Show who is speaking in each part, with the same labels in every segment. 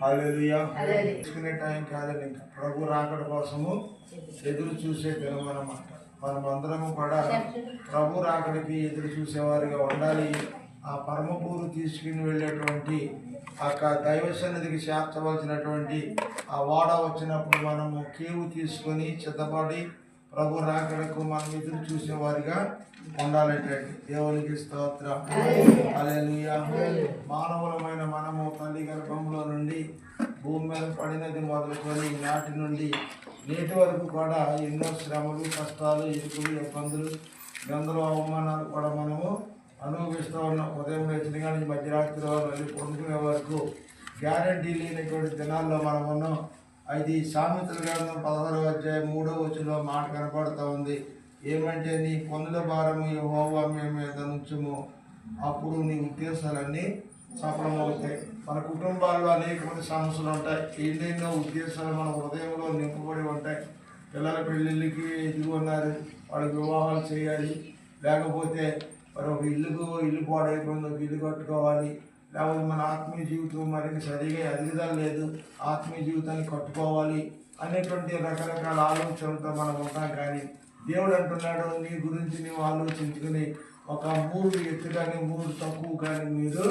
Speaker 1: హల్లెలూయా. తీసుకునే టైం కాదండి, ఇంకా ప్రభు రాకడ కోసము ఎదురు చూసే దినం అన్నమాట. మనమందరము కూడా ప్రభు రాకడికి ఎదురు చూసేవారిగా ఉండాలి. ఆ పరమపూరు తీసుకుని వెళ్ళేటువంటి ఆ దైవ సన్నిధికి చేర్చవలసినటువంటి ఆ వాడ వచ్చినప్పుడు మనము కేవు తీసుకొని సిద్ధపడి ప్రభు రాకడకు మనం ఎదురు చూసేవారిగా ఉండాలంటే దేవునికి స్తోత్రం. హల్లెలూయా. మానవులమైన మనము తల్లి గర్భంలో నుండి భూమి మీద పడినది మొదలుకొని నాటి నుండి నేటి వరకు కూడా ఎన్నో శ్రమలు, కష్టాలు, ఇరుకులు, ఇబ్బందులు, గందరూ అవమానాలు కూడా మనము అనుభవిస్తూ ఉన్నాం. ఉదయం లేచిన కానీ మధ్యరాత్రి వాళ్ళు పొందుకునే వరకు గ్యారంటీ లేనటువంటి దినాల్లో మనం ఉన్నాం. అది సామెతల గ్రంథం 16వ అధ్యాయం 3వ వచనంలో మాట కనపడుతూ ఉంది. ఏమంటే నీ పనుల భారము యెహోవా మీద నుంచుము, అప్పుడు నీ ఉద్దేశాలన్నీ సఫలమవుతాయి. మన కుటుంబాల్లో అనేకమంది సమస్యలు ఉంటాయి. ఎన్నెన్నో ఉద్దేశాలు మన హృదయంలో నింపబడి ఉంటాయి. పిల్లల పెళ్ళిళ్ళకి ఎదుగు ఉన్నారు, వాళ్ళకి వివాహాలు చేయాలి, లేకపోతే మరి ఒక ఇల్లు పాడైపోయింది, ఒక ఇల్లు కట్టుకోవాలి, లేకపోతే మన ఆత్మీయ జీవితం మరి సరిగా ఎదుగుదల లేదు, ఆత్మీయ జీవితాన్ని కట్టుకోవాలి అనేటువంటి రకరకాల ఆలోచనలతో మనం ఉంటాం. కానీ దేవుడు అంటున్నాడు, నీ గురించి నీవు ఆలోచించుకుని ఒక 3 ఎత్తు కానీ 3 తక్కువ కానీ మీరు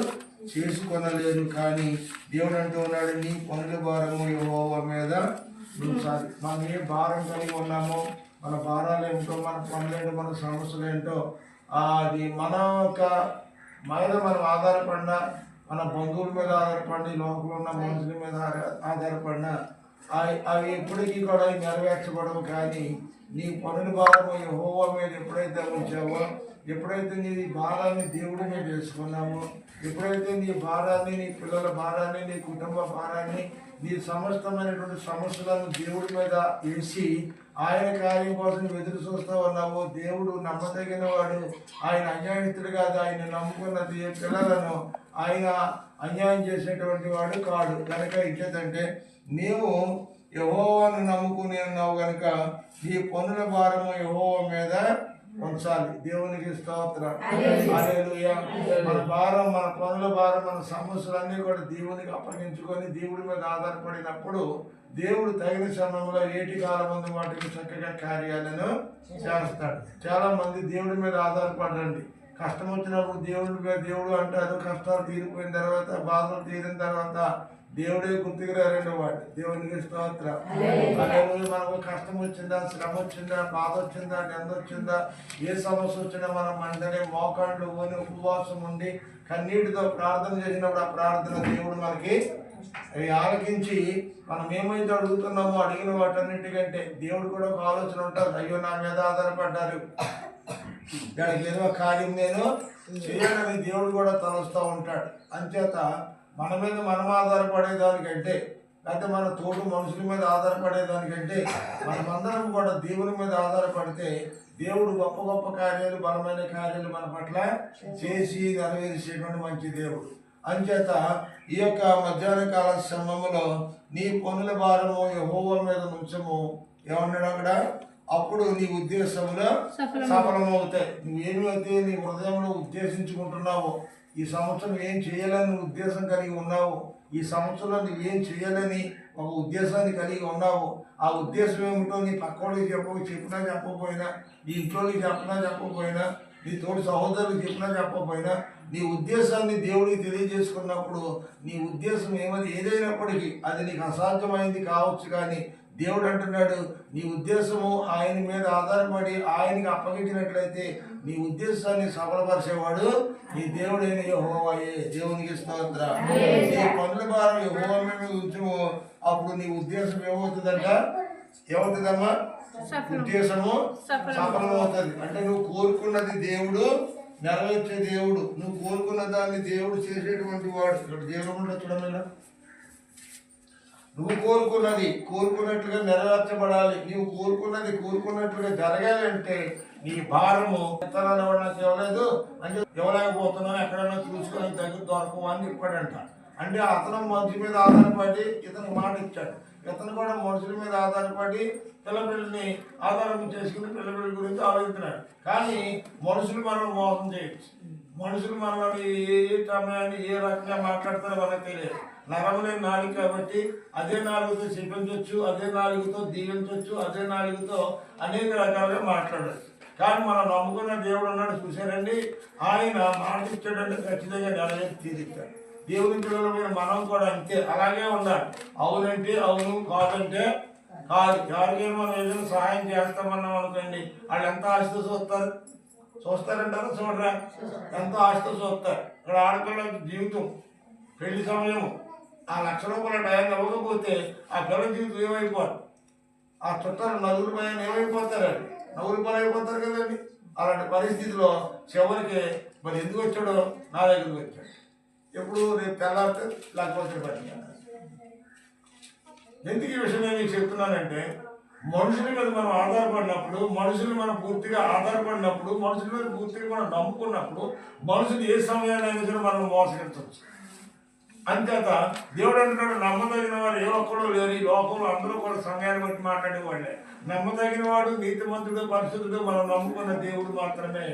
Speaker 1: చేసుకొనలేరు. కానీ దేవుడు అంటూ ఉన్నాడు, నీ పనుల భారము యెహోవా మీద ఉంచాలి. మనం ఏ భారం కలిగి ఉన్నామో, మన భారాలు ఏమిటో, మన పనులేంటో, మన సమస్యలు ఏంటో, అది మన యొక్క మీద మనం ఆధారపడినా, మన బంధువుల మీద ఆధారపడి, లోకంలో ఉన్న మనుషుల మీద ఆధారపడినా అవి ఎప్పటికీ కూడా నెరవేర్చబడవు. కానీ నీ పనుల భారము యెహోవా మీద ఎప్పుడైతే ఉంచావో, ఎప్పుడైతే నీ భారాన్ని దేవుడి మీద వేసుకున్నామో, ఎప్పుడైతే నీ భారాన్ని, నీ పిల్లల భారాన్ని, నీ కుటుంబ భారాన్ని, నీ సమస్తమైనటువంటి సమస్యలను దేవుడి మీద వేసి ఆయన కార్యం కోసం ఎదురు చూస్తూ ఉన్నాము. దేవుడు నమ్మదగిన వాడు, ఆయన అన్యాయస్తుడు కాదు. ఆయన నమ్ముకున్నది పిల్లలను ఆయన అన్యాయం చేసేటువంటి వాడు కాడు. కనుక ఇచ్చేదంటే నీవు యెహోవాను నమ్ముకుని ఉన్నావు కనుక నీ పనుల భారము యెహోవా మీద ఉంచాలి. దేవునికి స్తోత్రం. హల్లెలూయా. మన భారం, మన పనుల భారం, మన సమస్యలన్నీ కూడా దేవునికి అప్పగించుకొని దేవుడి మీద ఆధారపడినప్పుడు దేవుడు తగిన సమయంలో ఏటి కాలం ముందు వాటికి చక్కగా కార్యాలను చేస్తాడు. చాలా మంది దేవుడి మీద ఆధారపడండి. కష్టం వచ్చినప్పుడు దేవుడు అంటారు, కష్టాలు తీరిపోయిన తర్వాత, బాధలు తీరిన తర్వాత దేవుడే గుర్తుకు రారండి వాడు. దేవునికి స్తోత్రం. మనకు కష్టం వచ్చిందా, శ్రమ వచ్చిందా, బాధ వచ్చిందా, నింద వచ్చిందా, ఏ సమస్య వచ్చినా మనం వెంటనే మోకాళ్ళు పోని ఉపవాసం ఉండి కన్నీటితో ప్రార్థన చేసినప్పుడు ఆ ప్రార్థన దేవుడు మనకి ఆలకించి మనం ఏమైతే అడుగుతున్నామో అడిగిన వాటన్నిటికంటే దేవుడు కూడా ఒక ఆలోచన ఉంటుంది. అయ్యో నా మీద ఆధారపడ్డారు, దానికి ఏదో కార్యం నేను చేయాలని దేవుడు కూడా తలుస్తూ ఉంటాడు. అంచేత మన మీద మనం ఆధారపడేదానికంటే, లేకపోతే మన తోటి మనుషుల మీద ఆధారపడేదానికంటే మనమందరం కూడా దేవుని మీద ఆధారపడితే దేవుడు గొప్ప గొప్ప కార్యాలు, బలమైన కార్యాలు మన పట్ల చేసి నెరవేర్చేటువంటి మంచి దేవుడు. అంచేత ఈ యొక్క మధ్యాహ్న కాల సమయంలో నీ పనుల భారము యెహోవా మీద నుంచము. ఏమన్నాడు అక్కడ? అప్పుడు నీ ఉద్దేశంలో సఫలమవుతాయి. నువ్వేమైతే నీ హృదయంలో ఉద్దేశించుకుంటున్నావో, ఈ సంవత్సరం ఏం చేయాలని ఉద్దేశం కలిగి ఉన్నావు, ఈ సంవత్సరంలో నువ్వేం చేయాలని ఒక ఉద్దేశాన్ని కలిగి ఉన్నావు, ఆ ఉద్దేశం ఏమిటో నీ పక్కోడికి చెప్పినా చెప్పకపోయినా, నీ ఇంట్లోకి చెప్పకపోయినా, నీ తోటి సహోదరులకు చెప్పకపోయినా, నీ ఉద్దేశాన్ని దేవుడికి తెలియజేసుకున్నప్పుడు నీ ఉద్దేశం ఏదైనప్పటికీ అది నీకు అసాధ్యమైంది కావచ్చు. కానీ దేవుడు అంటున్నాడు, నీ ఉద్దేశము ఆయన మీద ఆధారపడి ఆయనకి అప్పగించినట్లయితే నీ ఉద్దేశాన్ని సఫలపరిచేవాడు నీ దేవుడైన యెహోవాయే. దేవునికి స్తోత్రం. నీ పనుల భారం యెహోవా మీద ఉంచుము, అప్పుడు నీ ఉద్దేశం ఏమవుతుందమ్మా? ఉద్దేశము సఫలమవుతుంది. అంటే నువ్వు కోరుకున్నది దేవుడు నెరవేర్చే దేవుడు, నువ్వు కోరుకున్న దాన్ని దేవుడు చేసేటువంటి వాడు. ఇక్కడ దేవుడు చూడమేనా, నువ్వు కోరుకున్నట్లుగా నెరవేర్చబడాలి. నీవు కోరుకున్నట్లుగా జరగాలంటే నీ భారము ఎత్తనాలు నాకు ఇవ్వలేదు అంటే ఇవ్వలేకపోతున్నావు, ఎక్కడైనా చూసుకొని దగ్గర దొరకవు అని చెప్పాడంట. అంటే అతను మనిషి మీద ఆధారపడి ఇతను మాట ఇచ్చాడు. ఇతను కూడా మనుషుల మీద ఆధారపడి పిల్లపిల్లని ఆధారం చేసుకుని పిల్లపిల్లల గురించి ఆలోచిస్తున్నాడు. కానీ మనుషులు మనం మోసం చేయొచ్చు. మనుషులు మనల్ని ఏ సమయాన్ని ఏ రకంగా మాట్లాడతారో మనకు తెలియదు. నరములేని నాలుగు కాబట్టి అదే నాలుగుతో చెప్పించవచ్చు, అదే నాలుగుతో దీవించవచ్చు, అదే నాలుగుతో అనేక రకాలుగా మాట్లాడవచ్చు. కానీ మనం నమ్ముకున్న దేవుడు ఉన్నాడు చూశారండి, ఆయన మాట ఇచ్చాడంటే ఖచ్చితంగా నెరవేర్చి తీరుస్తాడు. దేవుని పిల్లలమైన మనం కూడా అంతే, అలాగే ఉండాలి. అవునంటే అవును, కాదంటే కాదు. ఎవరికైనా మనం ఏదైనా సహాయం చేస్తామన్నాం అనుకోండి, వాళ్ళు ఎంత ఆశతో చూస్తారంటారా చూడరా, ఎంతో ఆశతో చూస్తారు. ఇక్కడ ఆడపిల్లల జీవితం, పెళ్లి సమయం, ఆ ₹1,00,000 టైం ఇవ్వకపోతే ఆ పిల్లల జీవితం ఏమైపోదు, ఆ చుట్టాలు నలుగురు పైన ఏమైపోతారండి, ₹100 అయిపోతారు కదండి. అలాంటి పరిస్థితిలో చివరికి మరి ఎందుకు వచ్చాడో నా దగ్గరికి వచ్చాడు. ఎప్పుడు రేపు తెల్లారితే లేకపోతే పని. ఎందుకు ఈ విషయం నేను చెప్తున్నానంటే, మనుషుల మీద మనం ఆధారపడినప్పుడు, మనుషులు మనం పూర్తిగా ఆధారపడినప్పుడు, మనుషుల మీద పూర్తిగా మనం నమ్ముకున్నప్పుడు, మనుషులు ఏ సమయాన్ని సరే మనం మోసగించవచ్చు. అంచేత దేవుడు అంటున్నాడు, నమ్మదగిన వారు ఏ ఒక్కడో లేరు ఈ లోకంలో, అందరూ కూడా సమయాన్ని బట్టి మాట్లాడేవాళ్ళే. నమ్మదగిన వాడు, నీతిమంతుడు, పరిశుద్ధుడు మనం నమ్ముకున్న దేవుడు మాత్రమే.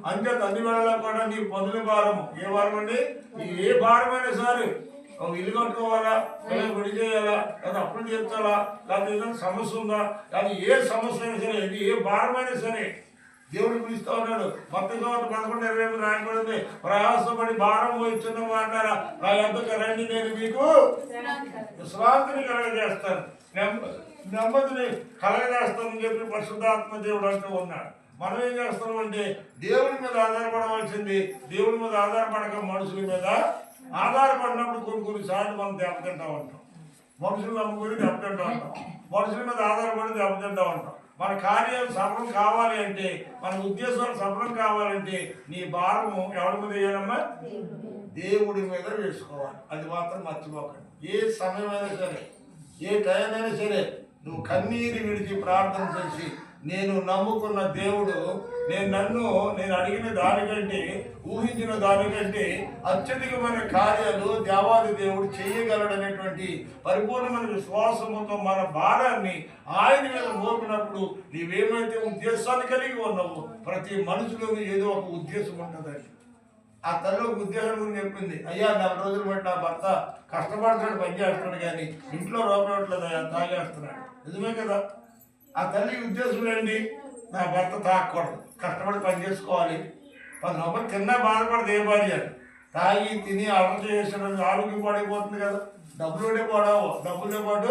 Speaker 1: అంచేత అన్ని వేళలా కూడా నీ పనుల భారము, ఏ భారం అండి, ఏ భారమైనా సరే, ఇల్లు కట్టుకోవాలా, లేదా విడి చేయాలా, లేదా అప్పులు తీర్చాలా, లేదా ఏదైనా సమస్య ఉందా, లేదా ఏ సమస్య అయినా సరే, ఇది ఏ భారమైనా సరే దేవుడు పిలుస్తూ ఉన్నాడు. మొత్తం 11:20 రాయబడింది, ప్రయాసపడి భారం వహిస్తున్న వాడారా నా యొద్దకు రండి, నేను మీకు విశ్రాంతిని కలగజేస్తాను, నెమ్మదిని కలగజేస్తానని చెప్పి పరిశుద్ధాత్మ దేవుడు అంటూ ఉన్నాడు. మనం ఏం చేస్తామంటే దేవుడి మీద ఆధారపడవలసింది, దేవుడి మీద ఆధారపడక మనుషుల మీద ఆధారపడినప్పుడు కొన్నిసార్లు మనం దెబ్బతింటా ఉంటాం. మనుషులు నమ్ముకొని దెబ్బతింటా ఉంటాం, మనుషుల మీద ఆధారపడి దెబ్బతింటా ఉంటాం. మన కార్యాలు సఫలం కావాలి అంటే, మన ఉద్దేశాలు సఫలం కావాలంటే నీ భారము ఎవరి మీద వేయాలమ్మా, దేవుడి మీద వేసుకోవాలి. అది మాత్రం మర్చిపోకండి. ఏ సమయమైనా సరే, ఏ టైం అయినా సరే, నువ్వు కన్నీరు విడిచి ప్రార్థన చేసి, నేను నమ్ముకున్న దేవుడు నేను అడిగిన దానికంటే, ఊహించిన దానికంటే అత్యధికమైన కార్యాలు దేవాది దేవుడు చేయగలడనేటువంటి పరిపూర్ణమైన విశ్వాసముతో మన భారాన్ని ఆయన మీద మోపినప్పుడు, నీవేమైతే ఉద్దేశాన్ని కలిగి ఉన్నావో, ప్రతి మనుషులోనూ ఏదో ఒక ఉద్దేశం ఉంటుందండి. ఆ తల్లి ఒక ఉద్దేశం గురించి చెప్పింది, అయ్యా 4 రోజులు బట్టి నా భర్త కష్టపడుతున్నాడు, పని చేస్తున్నాడు, కానీ ఇంట్లో రూపట్లేదు, తాగేస్తున్నాడు. నిజమే కదా. ఆ తల్లి ఉద్దేశం ఏంటి, నా భర్త తాగకూడదు, కష్టపడి పని చేసుకోవాలి, 10 రూపాయలు తిన్నా బాధపడదు ఏ భార్య. తాగి తిని అలవాటు చేసిన ఆరోగ్యం పాడైపోతుంది కదా. డబ్బులుండే పాడవు, డబ్బులే పాటు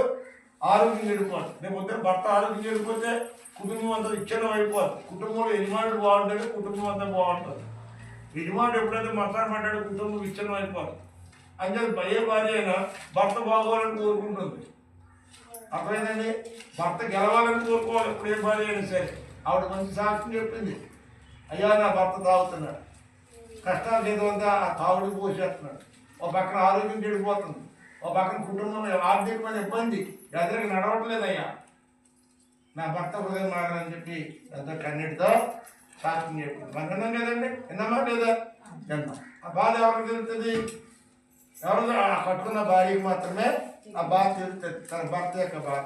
Speaker 1: ఆరోగ్యం చెడిపోతుంది. రేపు పొద్దున భర్త ఆరోగ్యం చెడిపోతే కుటుంబం అంతా విచ్ఛిన్నం అయిపోతుంది. కుటుంబంలో యజమానుడు బాగుంటుంది, కుటుంబం అంతా బాగుంటుంది. యజమానుడు ఎప్పుడైతే మతాన్ని పడ్డాడు, కుటుంబం విచ్ఛిన్నం అయిపోతుంది. అంటే ఏ భార్య అయినా భర్త బాగోవాలని కోరుకుంటుంది. అర్థమైందండి. భర్త గెలవాలని కోరుకోవాలి ఇప్పుడు ఏ భార్య అయినా సరే. ఆవిడ మంచి సాక్ష్యం చెప్పింది, అయ్యా నా భర్త తాగుతున్నాడు, కష్టాలు చేద్దామంతా ఆ తాగుడికి పోసేస్తున్నాడు, ఒక పక్కన ఆరోగ్యం చెడిపోతుంది, ఒక పక్కన కుటుంబంలో ఆర్థికమైన ఇబ్బంది, ఎదురికి నడవట్లేదయ్యా, నా భర్త హృదయం మారని చెప్పి ఎంతో కన్నీటితో సాక్ష్యం చెప్పింది. విన్నాం కదండి, విన్నామా లేదా, విన్నాం. ఆ బాధ ఎవరికి తెలుస్తుంది, ఎవరు కట్టుకున్న భార్యకి మాత్రమే ఆ బాధ తెలుస్తుంది, తన భర్త యొక్క బాధ.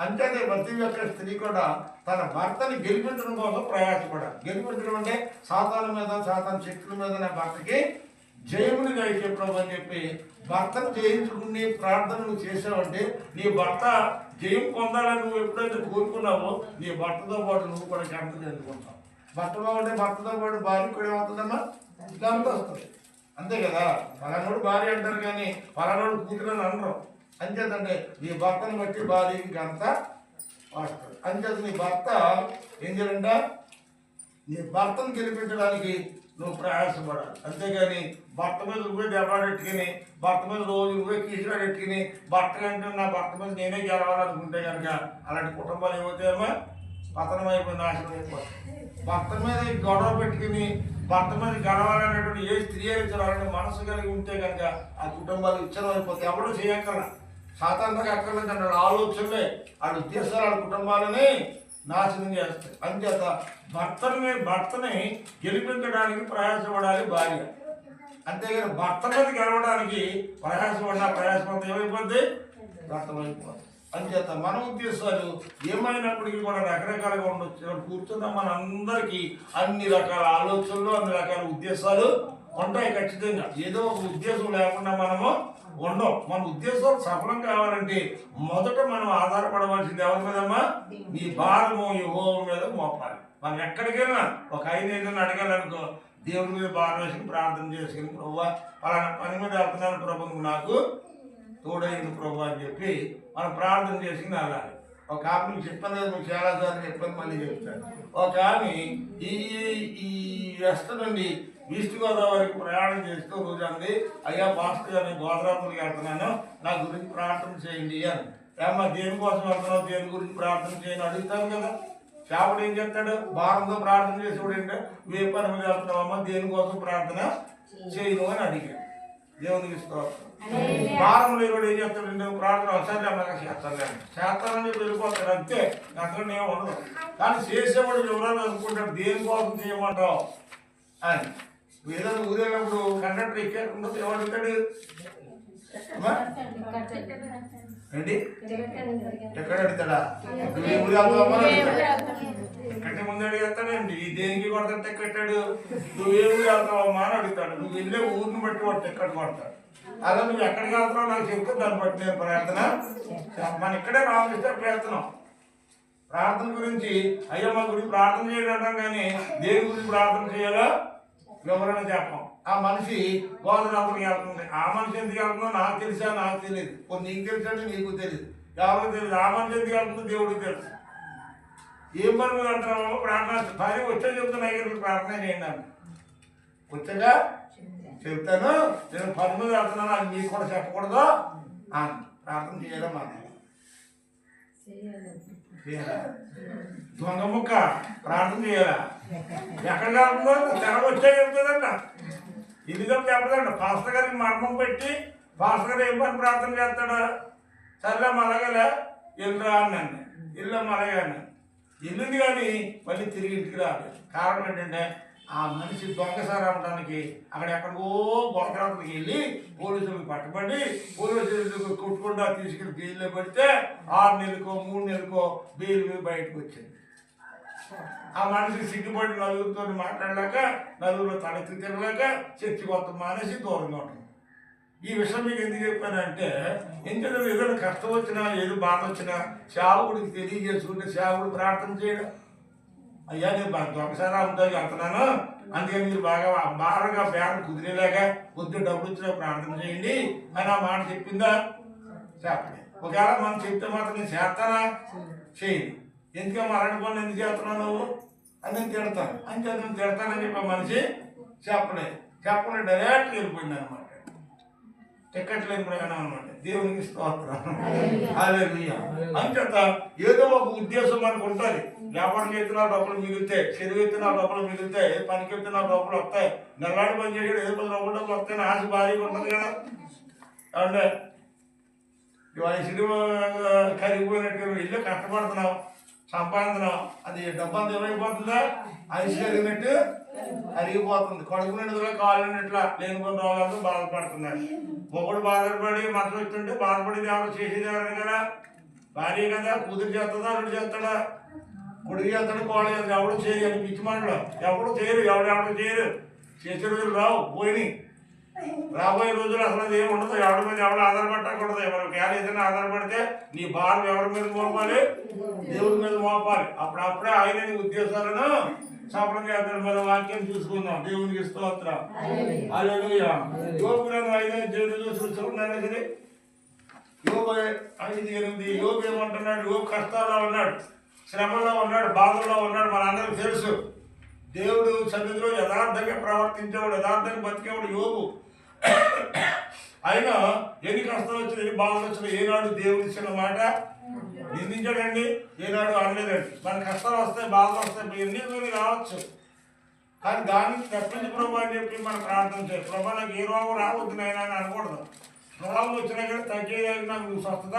Speaker 1: అంతేనే ప్రతి ఒక్క స్త్రీ కూడా తన భర్తని గెలిపించడం కోసం ప్రయాసపడాలి. గెలిపించడం అంటే సాతాను మీద, సాతాను శక్తుల మీద నా భర్తకి జయముని అయితే ప్రభు అని చెప్పి భర్తను జయించుకుని ప్రార్థన నువ్వు చేసావంటే, నీ భర్త జయం పొందాలని నువ్వు ఎప్పుడైతే కోరుకున్నావో, నీ భర్తతో పాటు నువ్వు కూడా ఘనత చెందుకుంటావు. భర్త బాగుంటే భర్తతో పాటు భార్య కూడా ఏమవుతుందమ్మా, ఘనత వస్తుంది. అంతే కదా. పలానోడు భార్య అంటారు కానీ పలానోడు కూతురని అనరు. అంచేతంటే నీ భర్తను బట్టి భార్యకి ఘనత వస్తుంది. అంచేత నీ భర్త ఏం చేయాలంట, నీ భర్తను గెలిపించడానికి నువ్వు ప్రయాసపడాలి. అంతేగాని భర్త మీద నువ్వే దెబ్బలాడెట్టుకుని, భర్త మీద రోజు నువ్వే కీసులాడెట్టుకుని, భర్త కంటే నా భర్త మీద నేనే గెలవాలనుకుంటే కనుక అలాంటి కుటుంబాలు ఏమవుతాయమ్మా, పతనం అయిపోయి నాశనం అయిపోతాయి. భర్త మీద గొడవ పెట్టుకుని భర్త మీద గెలవాలనేటువంటి ఏ స్త్రీ అయినా మనసు కలిగి ఉంటే కనుక ఆ కుటుంబాలు విచ్ఛిన్నం అయిపోతాయి. ఎవరు చేయక్కర్లా, సాతాంతగా అక్కర్లేదు అన్నాడు. ఆలోచనలే వాళ్ళ ఉద్దేశాలు వాళ్ళ కుటుంబాలని నాశనం చేస్తాయి. అంచేత భర్తని గెలిపించడానికి ప్రయాసపడాలి భార్య. అంతేగాని భర్త మీద గెలవడానికి ప్రయాసపడిన ఏమైపోద్ది, వ్యర్థమైపోద్ది. అంచేత మన ఉద్దేశాలు ఏమైనప్పటికీ కూడా రకరకాలుగా ఉండొచ్చు. కూర్చున్న మనందరికీ అన్ని రకాల ఆలోచనలు, అన్ని రకాల ఉద్దేశాలు ఉంటాయి. ఖచ్చితంగా ఏదో ఒక ఉద్దేశం లేకుండా మనము
Speaker 2: ఉండవు. మన ఉద్దేశం సఫలం కావాలంటే మొదట మనం ఆధారపడవలసింది ఎవరి మీదమ్మా? నీ భారము యెహోవా మీద మోపాలి. మనం ఎక్కడికి వెళ్ళినా ఒక 5 అడగాలనుకో, దేవుడి మీద భారం వేసుకుని ప్రార్థన చేసుకుని, ప్రభువా పలానా పని మీద వెళ్తున్నాను ప్రభు, నువ్వు నాకు తోడైంది ప్రభు అని చెప్పి మనం ప్రార్థన చేసుకుని వెళ్ళాలి. ఒక ఆమె మీకు చెప్పాను కదా, మీకు చాలాసార్లు చెప్పాను, మళ్ళీ చెప్తాను. ఒక ఆమె ఈ వెస్ట్ నుండి ఈస్ట్ గోదావరికి ప్రయాణం చేస్తూ రోజు అంది, అయ్యా పాస్టర్ గారు నేను గోదావరికి వెళ్తున్నాను, నా గురించి ప్రార్థన చేయండి అని. ఏమన్నా దేనికోసం వెళ్తున్నావు, దేని గురించి ప్రార్థన చేయని అడుగుతాను కదా. చేపడు ఏం చెప్తాడు? భారంతో ప్రార్థన చేసేవాడు ఏంటో, ఏ పని మీద వెళ్తున్నావమ్మా, దేనికోసం ప్రార్థన చేయను అని అడిగాడు. దేవునికి స్తోత్రం. భారం లేవాడు ఏం చేస్తాడంటే, ప్రార్థన ఒకసారి అన్నాక చేస్తానని వెళ్ళిపోతాడు, అంతే, అక్కడ ఏమి ఉండదు. కానీ చేసేవాడు వివరాలు అనుకుంటాడు, దేనికోసం చేయమంటావు అని. ఏదైనా ఊరేనప్పుడు కండక్టర్ ఎక్కేటప్పుడు ఎవరు అడుగుతాడు? ఏంటి ఎక్కడ అడుగుతాడా? ఎక్కడి ముందు అడిగేస్తాడండి, దేనికి కొడతాడు ఎక్కట్టాడు, నువ్వే ఊరు వెళ్తావమ్మా అని అడుగుతాడు. నువ్వు వెళ్ళే ఊరిని బట్టి వాడు ఎక్కడ కొడతాడు. అలా నువ్వు ఎక్కడికి వెళ్తున్నావు నాకు చెప్తే దాన్ని బట్టి నేను ప్రార్థన. మన ఇక్కడే రామకృష్ణ ప్రయత్నం ప్రార్థన గురించి, అయ్యో మా గురించి ప్రార్థన చేయడం అంటాం, కానీ దేని గురించి ప్రార్థన చేయాలో వివరణ చెప్పం. ఆ మనిషి గోదావరికి వెళ్తుంది. ఆ మనిషి ఎందుకు వెళ్తుందో నాకు తెలుసా, నాకు తెలియదు. కొన్ని నీకు తెలుసంటే నీకు తెలియదు, ఎవరికి తెలియదు. ఆ మనిషి ఎందుకు వెళ్తుందో దేవుడికి తెలుసు. ఏం పని మీద వెళ్తున్నామో ప్రార్థన పని వచ్చే చెప్తున్నా, ప్రార్థన చేయండి అని. వచ్చాగా చెప్తాను, నేను పని మీద వెళ్తున్నాను, అది మీకు కూడా చెప్పకూడదు అని ప్రార్థన చేయడం అన్న దొంగ ముక్క ప్రార్థన చేయాలా? ఎక్కడికి వెళ్తుందో తెర వచ్చే చెప్తుందంట, ఇదిగా చెప్పదంట. పాస్టర్ గారికి మర్మం పెట్టి పాస్టర్ గారు ఏం పని ప్రార్థన చేస్తాడా? సర్లే మలగలే వెళ్ళరా అన్నాను, ఇల్లమ్మ అలాగే అన్నాను. ఇల్లుంది కానీ మళ్ళీ తిరిగి ఇంటికి రాలేదు. కారణం ఏంటంటే ఆ మనిషి దొంగసారి అవ్వడానికి అక్కడ ఎక్కడికో గొడవకి వెళ్ళి పోలీసులకు పట్టుబడి పోలీసులకు కొట్టుకుండా తీసుకెళ్ళి జైల్లో పెడితే 6 నెలలకో 3 నెలలకో బెయిల్ మీద బయటకు వచ్చింది. ఆ మనిషి సిగ్గుపడి నలుగురితో మాట్లాడలేక, నలుగురిలో తలెత్తి తిరగలేక చర్చి కొత్త మానేసి దూరంగా ఉంటుంది. ఈ విషయం మీకు ఎందుకు చెప్పానంటే, ఎందుకంటే ఏదైనా కష్టం వచ్చినా ఏదో బాధ వచ్చినా సేవకుడికి తెలియజేసుకుంటే సేవకుడు ప్రార్థన చేయడం. అయ్యా నేను ఒకసారి అమ్ముతాకి వెళ్తున్నాను, అందుకని మీరు బాగా బేరం కుదిరేలాక కొద్దిగా డబ్బులు వచ్చినా ప్రార్థన చేయండి అని ఆ మాట చెప్పిందా? చెప్పండి. ఒకవేళ మనం చెప్తే మాత్రం నేను చేస్తానా? చేయండి. ఎందుకే మరణ పనులు ఎందుకు చేస్తున్నావు నువ్వు అని నేను తిడతాను. అంతే నేను తిడతానని చెప్పి మనిషి చెప్పండి డైరెక్ట్గా వెళ్ళిపోయింది అనమాట. టికెట్ లేని ప్రయాణం అనమాట. దేవునికి స్తోత్రం. హల్లెలూయా. అంచేత ఏదో ఒక ఉద్దేశం మనకు ఉంటుంది. వ్యాపారం చేస్తున్నా డబ్బులు మిగులుతాయి, చెరువు ఎత్తున్నా డబ్బులు మిగులుతాయి, ఏ పనికి ఎత్తున్నా డబ్బులు వస్తాయి, నెల్లాడి పని చేయడం ఏదో 10 డబ్బులు వస్తాయని ఆశ భారీగా ఉంటుంది కదా. అంటే ఇవాళ సినిమా కరిగిపోయినట్టు ఇల్లు కష్టపడుతున్నావు, సంపాదించినావు, అది డబ్బంతా ఏమైపోతుందా? ఐసు కలిగినట్టు అరిగిపోతుంది. కడుపు నిండుగా కాళ్ళు నిండిట్లా లేని కొన్ని రోగాలతో బాధపడుతున్నాడు. ఒకడు బాధపడి మనసు వస్తుంటే బాధపడేది ఎవరు, చేసేది ఎవరైనా కదా? భార్య కదా, కూతురు చేస్తుందా, అల్లుడు చేస్తాడా, కొడుకు చేస్తాడు, కోళ్ళ చేస్తాడు. ఎవడు చేయరు అని పిచ్చి మాటలు ఎవడు చేయరు, ఎవడు చేయరు. చేసే రోజులు రావు, పోయినాయి. రాబోయే రోజులు అసలు అది ఏమి ఉండదు. ఎవరి మీద ఎవరు ఆధారపడకూడదు. ఎవరికి ఏదైనా ఆధారపడితే నీ భారం ఎవరి మీద మోపాలి? దేవుడి మీద మోపాలి. అప్పుడప్పుడే ఆయన నీ ఉద్దేశాలను సఫలం చేస్తాడు. మన వాక్యం చూసుకుందాం. దేవునికి స్తోత్రం. హల్లెలూయా. యోబు గ్రంథం 5 చూసుకున్నాను సరే. యోబు 5:8 యోబు ఏమంటున్నాడు? యోబు కష్టాల్లో ఉన్నాడు, శ్రమలో ఉన్నాడు, బాధల్లో ఉన్నాడు. మనందరికీ తెలుసు. దేవుడు సన్నిధిలో యథార్థంగా ప్రవర్తించేవాడు, యథార్థంగా బతికేవాడు యోబు. అయినా ఎన్ని కష్టాలు వచ్చినా, ఎన్ని బాధలు వచ్చినా ఏనాడు దేవుడు ఇచ్చిన మాట నిందించాడండి, ఏనాడు అనలేదండి. మన కష్టాలు వస్తాయి, బాధలు వస్తాయి, ఎన్ని రావచ్చు, కానీ దాన్ని తప్పించి ప్రభు అని చెప్పి మనం ప్రార్థన చేయాలి. ప్రభు నాకు ఏ రోగం రావద్దు నాయనా అని అనకూడదు. రోగం వచ్చినా కానీ తగ్గేదానికి నాకు స్వస్థత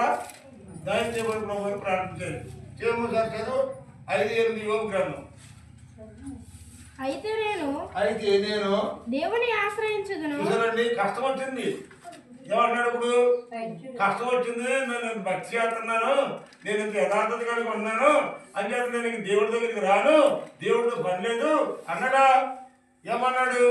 Speaker 2: దయచేయబడి ప్రభు అని ప్రార్థన చేయాలి. చేయము సార్ చదువు 5:8 యోబు గ్రంథం.
Speaker 3: అయితే నేను దేవుని ఆశ్రయించుదును.
Speaker 1: చూసారండి, కష్టం వచ్చింది. ఏమన్నాడు ఇప్పుడు? కష్టం వచ్చింది, నేను భక్తి చేస్తున్నాను, నేను ఇంత యథార్థత కలిగి ఉన్నాను అని చెప్పి నేను దేవుడి దగ్గరికి రాను, దేవుడితో పని లేదు అన్నాడా?
Speaker 2: ఏమన్నాడు?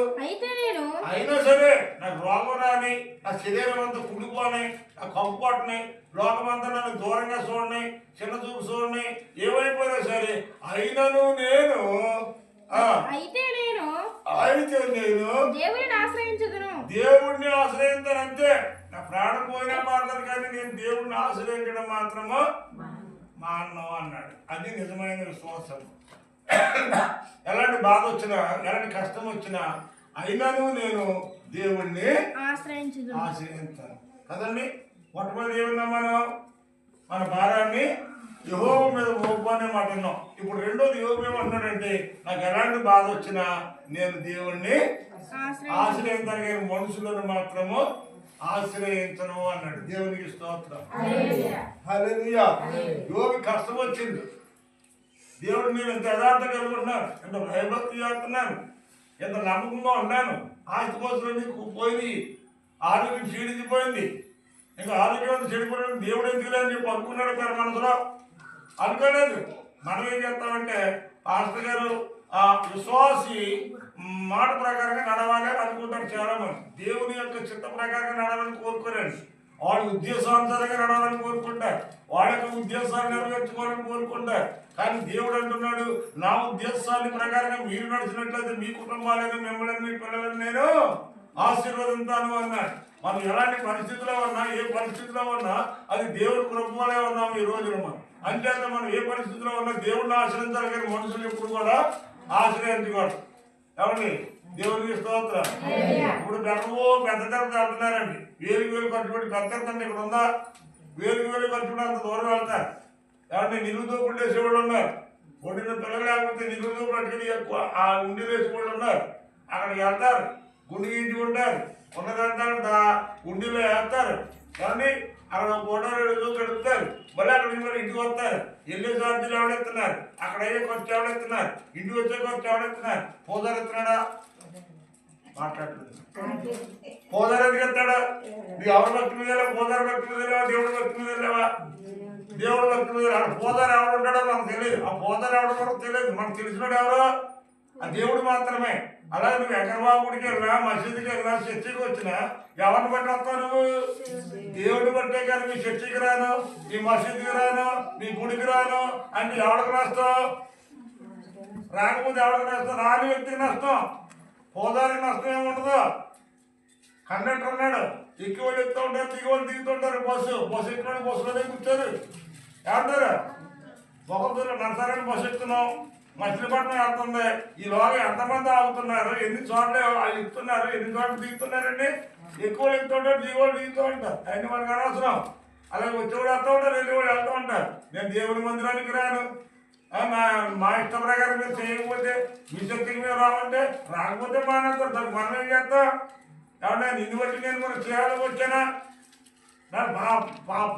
Speaker 2: అయినా సరే నాకు రోగం రాని, నా శరీరం అంతా కుడిపోని, నా కంపొట్టని, లోకమంతా నన్ను దూరంగా చూడని, చిన్న చూపు చూడని, ఏమైపోయినా సరే అయినను నేను దేవుడిని ఆశ్రయించానంతే. నా ప్రాణం పోయినా పర్లేదు కానీ నేను దేవుడిని ఆశ్రయించడం మాత్రము మానను అన్నాడు. అది నిజమైన విశ్వాసం. ఎలాంటి బాధ వచ్చినా, ఎలాంటి కష్టం వచ్చినా అయినాను నేను దేవుణ్ణి ఆశ్రయించాను కదండి. మొట్టమొదటి ఏమన్నా మన భారాన్ని యెహోవా మీద మోపనే మాట విన్నాం. ఇప్పుడు రెండోది యెహోవా ఏమంటున్నాడంటే నాకు ఎలాంటి బాధ వచ్చినా నేను దేవుణ్ణి ఆశ్రయించాను కానీ మనుషులను మాత్రము ఆశ్రయించను అన్నాడు. దేవునికి స్తోత్రం. హల్లెలూయా. యోగి కష్టం వచ్చింది, దేవుడు నేను ఎంత యథార్థ కలుగుతున్నాను, ఎంత భయభక్తి చేస్తున్నాను, ఎంత నమ్మకంగా ఉన్నాను, ఆస్తి కోసలన్నీ పోయింది, ఆరోగ్యం క్షీణించిపోయింది, ఇంకా ఆరోగ్యం చెడిపోయిన దేవుడు ఎందుకు అని చెప్పి అనుకున్నాడు పేరు మనసులో అనుకోలేదు. మనం ఏం చేస్తామంటే పాస్టర్ గారు విశ్వాసి మాట ప్రకారంగా నడవాలి అని అనుకుంటారు చాలా మంది. దేవుని యొక్క చిత్త ప్రకారంగా నడవాలని కోరుకోరండి. వాళ్ళ ఉద్దేశానుసారంగా నడవాలని కోరుకుంటారు, వాళ్ళ యొక్క ఉద్దేశాన్ని నెరవేర్చుకోవాలని కోరుకుంటారు. కానీ దేవుడు అంటున్నాడు నా ఉద్దేశాన్ని ప్రకారంగా మీరు నడిచినట్లయితే మీ కుటుంబాలను, మిమ్మల్ని, మీ పిల్లలను నేను ఆశీర్వదించాను అన్నాడు. మనం ఎలాంటి పరిస్థితిలో ఉన్నా, ఏ పరిస్థితిలో ఉన్నా అది దేవుడి కృపలే ఉన్నాము ఈ రోజున. మనం అంతేత మనం ఏ పరిస్థితిలో ఉన్నా దేవుడిని ఆశ్రయించాలి కానీ మనుషులు ఎప్పుడు కూడా ఆశ్రయించకూడదు. ఏమండి దేవునికి స్తోత్రం. ఇప్పుడు పెద్ద తిరుపతి వెళ్తున్నారండి, వేలు ఖర్చుపెట్టి పెద్ద తిరుపతి ఇక్కడ ఉందా, వేలు ఖర్చుపెట్టి అంత దూరం వెళ్తారు. ఏమంటే నిలుదూపుడు వేసేవాళ్ళు ఉన్నారు, ఒంటిన పిల్లలు లేకపోతే నిలుదూపుడు అట్టుకుని ఆ ఉండి వేసేవాళ్ళు ఉన్నారు. అక్కడికి వెళ్తారు, గుండె గీయించుకుంటారు, ఉన్నదంతా ఉండిలో వేస్తారు. కానీ అక్కడ ఫోటో గడుపుతారు, మళ్ళీ అక్కడ మళ్ళీ ఇంటికి వస్తారు. వెళ్ళే ఛార్జీలు ఎవడెత్తున్నారు, అక్కడ అయ్యే ఖర్చు ఎవడెత్తున్నారు, ఇంటికి వచ్చే ఖర్చు ఎవడెత్తున్నారు, పోదారు ఎత్తున్నాడా మాట్లాడుతుంది. పోదారు ఎందుకు ఎత్తాడా? నీ ఎవరి భక్తి మీద వెళ్ళావా, పోదారు భక్తి మీద వెళ్ళావా, దేవుడి భక్తి మీద వెళ్ళావా? దేవుడి భక్తి మీద అక్కడ పోదారు ఎవడు ఉంటాడో మనకు తెలియదు, ఆ పోదారు ఎవడో మనకు తెలియదు. మనకు తెలిసినాడు ఎవరో ఆ దేవుడు మాత్రమే. అలాగే నువ్వు ఎకరబాబుడికి వెళ్ళినా, మసీదుకి వెళ్ళినా, చర్చికి వచ్చినా ఎవరిని బట్టి వస్తావు? నువ్వు దేవుడిని బట్టే కానీ మీ చర్చికి రాను, మీ మసీదుకి రాను, మీ గుడికి రాను అంటే ఎవరికి నష్టం? రాకపోతే ఎవరికి నష్టం? రాని వ్యక్తికి నష్టం, పోదారికి నష్టం ఏముండదు. కండక్టర్ ఉన్నాడు, ఎక్కివాళ్ళు ఎక్కుతూ ఉంటారు, దిగివాళ్ళు దిగుతుంటారు. బస్సు ఎక్కిన బస్సులోనే కూర్చోరు. ఏమంటారు? ఒకరితో నర్సరాన్ని బస్సు ఎక్కుతున్నాం, మచిలీపట్నం వెళ్తుంది, ఈ లోగా ఎంతమంది ఆగుతున్నారు, ఎన్ని చోట్ల ఎక్కుతున్నారు, ఎన్ని చోట్ల దిగుతున్నారండి. ఎక్కువ ఎక్కుతుంటారు, దిగువాళ్ళు దిగుతూ ఉంటారు. అవన్నీ మనకు అనవసరం. అలాగే వచ్చేవాళ్ళు వెళ్తూ ఉంటారు, వెళ్ళేవాళ్ళు వెళ్తూ ఉంటారు. నేను దేవుని మందిరానికి రాను, మా ఇష్ట ప్రకారం మీరు చేయకపోతే మీ శక్తికి మీరు రావంటే రాకపోతే మానేస్తారు. దానికి మనం ఏం చేస్తాం? ఏమన్నా నిన్ను బట్టి నేను మనం చేయాలని వచ్చానా?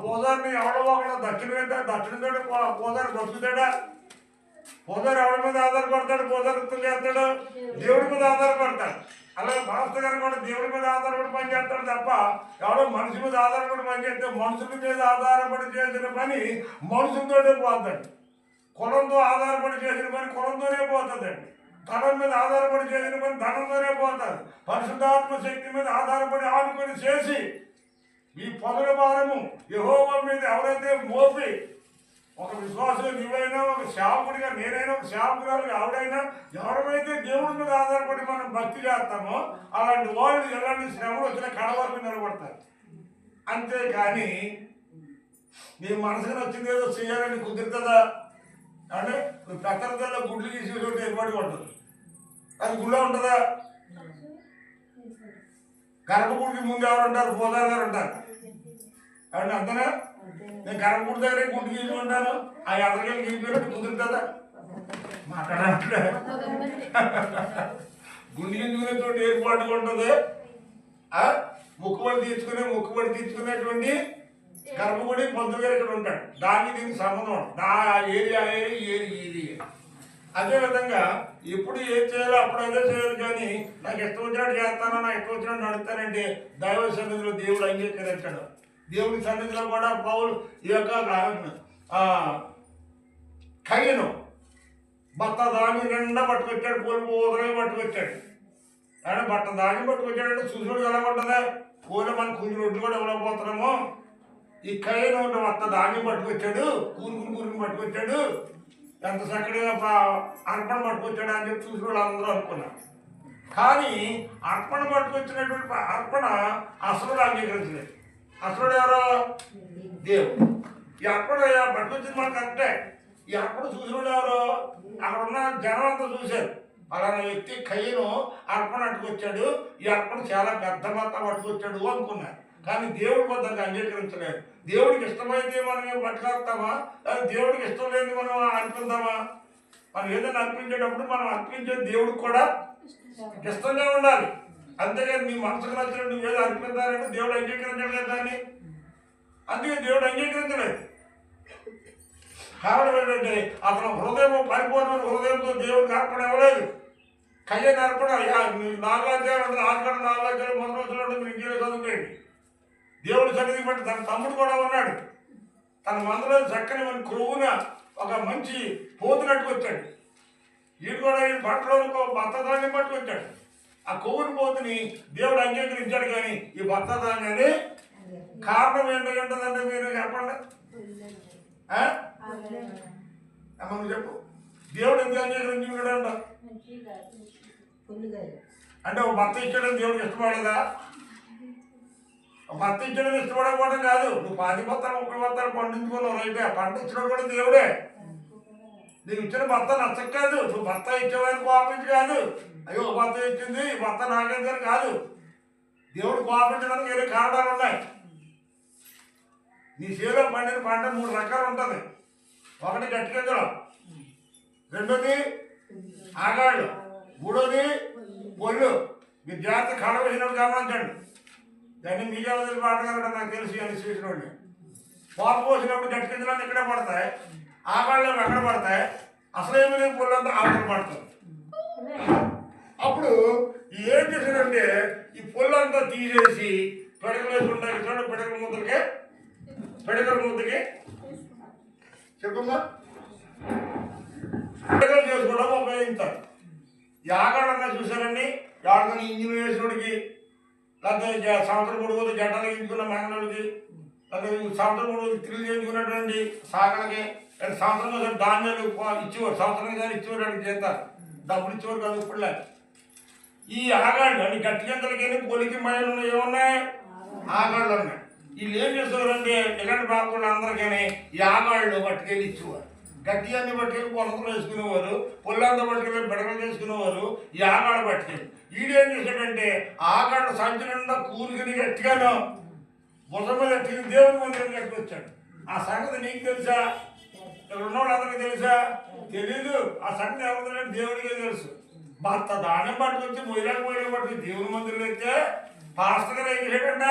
Speaker 2: పోదారిని ఎవడో ఒకడో దక్షిణ పోదారు బతుకుతాడా? పోదారు ఎవరి మీద ఆధారపడతాడు? పోదారు చేస్తాడు, దేవుడి మీద ఆధారపడతాడు. అలాగే పాస్టర్ గారు కూడా దేవుడి మీద ఆధారపడి పని చేస్తాడు తప్ప ఎవడో మనిషి మీద ఆధారపడి పని చేస్తే మనుషుల మీద ఆధారపడి చేసిన పని మనుషులతోనే పోతాడు. కులంతో ఆధారపడి చేసిన పని కులంతోనే పోతుందండి. ధనం మీద ఆధారపడి చేసిన పని ధనంతోనే పోతుంది. పరిశుద్ధాత్మ శక్తి మీద ఆధారపడి ఆనుకొని చేసి ఈ పదుల భారము యెహోవా మీద ఎవరైతే మోపి, ఒక విశ్వాసం నీవైనా, ఒక సేవకుడిగా నేనైనా, ఒక సేవకురాలుగా ఆవిడైనా, ఎవరైతే దేవుడి మీద ఆధారపడి మనం భక్తి చేస్తామో అలాంటి వాళ్ళు ఎలాంటి శ్రమలు వచ్చినా కడవరకు నిలబడతారు. అంతేకాని నీ మనసుకు నచ్చింది ఏదో చేయాలని కుదురుతుందా? అంటే పెద్దలో గుడ్లు తీసి చోటు ఏర్పాటు ఉంటుంది, అది గుళ్ళో ఉంటుందా? గర్భగుడికి ముందు ఎవరు ఉంటారు? పోదారు గారు ఉంటారు. అంటే అంతనా? నేను గర్భగుడి దగ్గరే గుడ్డు గీసుకుంటాను, ఆ ఎదరికెళ్ళి గీసిపోయినట్టు కుదురుతుందా? మాట్లాడాలంటే గుండె గీసుకునే చోటు ఏర్పాటుగా ఉంటుంది. మొక్కుబడి తీర్చుకునేటువంటి గర్భగుడి పంతులు గారు ఇక్కడ ఉంటాడు. దానికి దీనికి సంబంధం ఉంటుంది. ఏరియా ఏరియా అదేవిధంగా ఎప్పుడు ఏం చేయాలో అప్పుడు అదే చేయాలి. కానీ నాకు ఇష్టం వచ్చినట్టు చేస్తానో, నాకు ఇష్టం వచ్చినట్టు నడుస్తానంటే దైవ సన్నిధిలో దేవుడు అంగీకరించాడు. దేవుడి సన్నిధిలో కూడా పౌలు ఈ యొక్క కయ్యను భర్త దాని నిండా పట్టుకొచ్చాడు, పోలి పోదరగా పట్టుకొచ్చాడు. ఆయన బట్ట దాని పట్టుకొచ్చాడంటే చూసినోడు ఎలా ఉంటుందా పూల మన కూలి రొడ్లు కూడా ఇవ్వలేకపోతున్నాము ఈ కయ్యను మొత్తం ధాన్యం పట్టుకొచ్చాడు కూరుకుని పట్టుకొచ్చాడు ఎంత చక్కగా అర్పణ పట్టుకొచ్చాడు అని చెప్పి చూసిన వాళ్ళు అందరూ అనుకున్నారు. కానీ అర్పణ పట్టుకొచ్చినటువంటి అర్పణ అసలు అంగీకరించలేదు. అసలు ఎవరో దేవుడు. ఈ అర్పణ పట్టుకొచ్చింది మనకు కరెక్టే. ఈ అర్పణ చూసిన వాళ్ళు ఎవరో అక్కడ ఉన్న జనం అంతా చూశారు. అలానే వ్యక్తి కయ్యను అర్పణ పట్టుకొచ్చాడు, ఈ అర్పణ చాలా పెద్ద మొత్తం పట్టుకొచ్చాడు అనుకున్నారు. కానీ దేవుడి వద్ద అంగీకరించలేదు. దేవుడికి ఇష్టమైతే మనం పట్టుకొస్తామా, దేవుడికి ఇష్టం లేని మనం అర్పిద్దామా? మనం ఏదైనా అర్పించేటప్పుడు మనం అర్పించే దేవుడికి కూడా ఇష్టంగా ఉండాలి. అంతేగాని నీ మనసుకు నచ్చినట్టు నువ్వు ఏదో అర్పిద్దానంటే దేవుడు అంగీకరించలేదు దాన్ని. అందుకే దేవుడు అంగీకరించలేదు. కారణం ఏంటంటే అతను హృదయం పరిపూర్ణ హృదయంతో దేవుడికి అర్పణ ఇవ్వలేదు. కయ్యని అర్పణ 4 అధ్యాయులు 4 అధ్యాయులు మొదటి రోజులు మీరు ఇంకేదో చదువుకోండి. దేవుడి సన్నిధి బట్టి తన తమ్ముడు కూడా ఉన్నాడు. తన మందులో చక్కని మన క్రొవ్వున ఒక మంచి పోతునట్టు వచ్చాడు. వీడు కూడా ఈ బట్టలో భర్త ధాన్యం పట్టుకు వచ్చాడు. ఆ కొవ్వుని పోతుని దేవుడు అంగీకరించాడు. కానీ ఈ భర్త ధాన్యాన్ని కారణం ఏంటంటే మీరు చెప్పండి. నువ్వు చెప్పు. దేవుడు ఎందుకు అంగీకరించాడంట అంటే ఒక భర్త ఇచ్చాడని దేవుడికి ఇష్టపడలేదా? భర్త ఇచ్చడం ఇష్టపడకపోవడం కాదు. నువ్వు 10 బత్తాలు 30 బత్తాలు పండించుకున్నావు రైతే, ఆ పంట ఇచ్చడం కూడా దేవుడే. నీకు ఇచ్చిన భర్త నచ్చక కాదు, నువ్వు భర్త ఇచ్చేవాడిని కోపించి కాదు. అయ్యో భర్త ఇచ్చింది ఈ భర్త నాకేందని కాదు. దేవుడు కోపించడానికి వేరే కారణాలు ఉన్నాయి. నీ చేలో పండిన పంట 3 రకాలు ఉంటుంది. ఒకటి గట్టికెద్దడం, రెండోది ఆగాళ్ళు, మూడోది పొల్లు. మీరు జాగ్రత్త కళ వేసినప్పుడు గమనించండి. దాన్ని మీ ఎవరి పాటగారు నాకు తెలిసి అని చేసిన వాళ్ళు పాప పోసినప్పుడు గట్టికించడానికి ఇక్కడే పడతాయి, ఆగాళ్ళు ఎక్కడ పడతాయి, అసలేమీ లేని పొల్లంతా ఆకులు పడతాయి. అప్పుడు ఏం చేశాడంటే ఈ పొల్లంతా తీసేసి పిడకలు వేసుకుంటాయి. చూడండి పిడకల ముద్దకి చెప్పమ్మా పిడకలు చేసుకోవడం ఉపయోగిస్తారు. ఈ ఆగాళ్ళన్నా చూసారండి, ఎవరికైనా ఇంజిన్ వేసినోడికి, లేకపోతే సంవత్సరం పొడుగుతో జంటలు వేయించుకున్న మహిళలకి, లేకపోతే సంవత్సరం పొడుగు తిరిగి చేయించుకున్నటువంటి సాగలకి, లేదా సంవత్సరం ధాన్యాలు ఇచ్చేవారు, సంవత్సరం కానీ ఇచ్చేవారు అడిగి చేస్తారు, డబ్బులు ఇచ్చేవారు కాదు ఇప్పుడులే. ఈ ఆగాళ్ళు అని గట్టిగంతలకి పొలికి మహిళలు ఏమున్నాయి? ఆగాళ్ళు ఉన్నాయి. వీళ్ళు ఏం చేసేవారంటే ఇలాంటి బాబులు అందరికీ ఈ ఆగాళ్ళు పట్టుకెళ్ళి ఇచ్చేవారు. గట్టి అన్ని పట్టుకెళ్ళి పొలకలు వేసుకునేవారు, పొల్లంతా పట్టుకెళ్ళి బిడకలు చేసుకునేవారు. ఈ ఆగాళ్ళు పట్టుకెళ్ళి వీడేం చేశాడంటే ఆగాళ్ళు సంచి నిండా కూరుకుని గట్టిగాను భుజం మీద దేవుని మందిరం కట్టుకొచ్చాడు. ఆ సంగతి నీకు తెలుసా? ఇక్కడ ఉన్న వాళ్ళందరికీ తెలుసా? తెలీదు. ఆ సంగతి ఎవరు దేవుడికే తెలుసు. భర్త దానం పట్టుకొచ్చి మొయ్యలకు పట్టుకొచ్చి దేవుని మందిరం అయితే పాస్టర్ గారు ఏం చేశాడంట?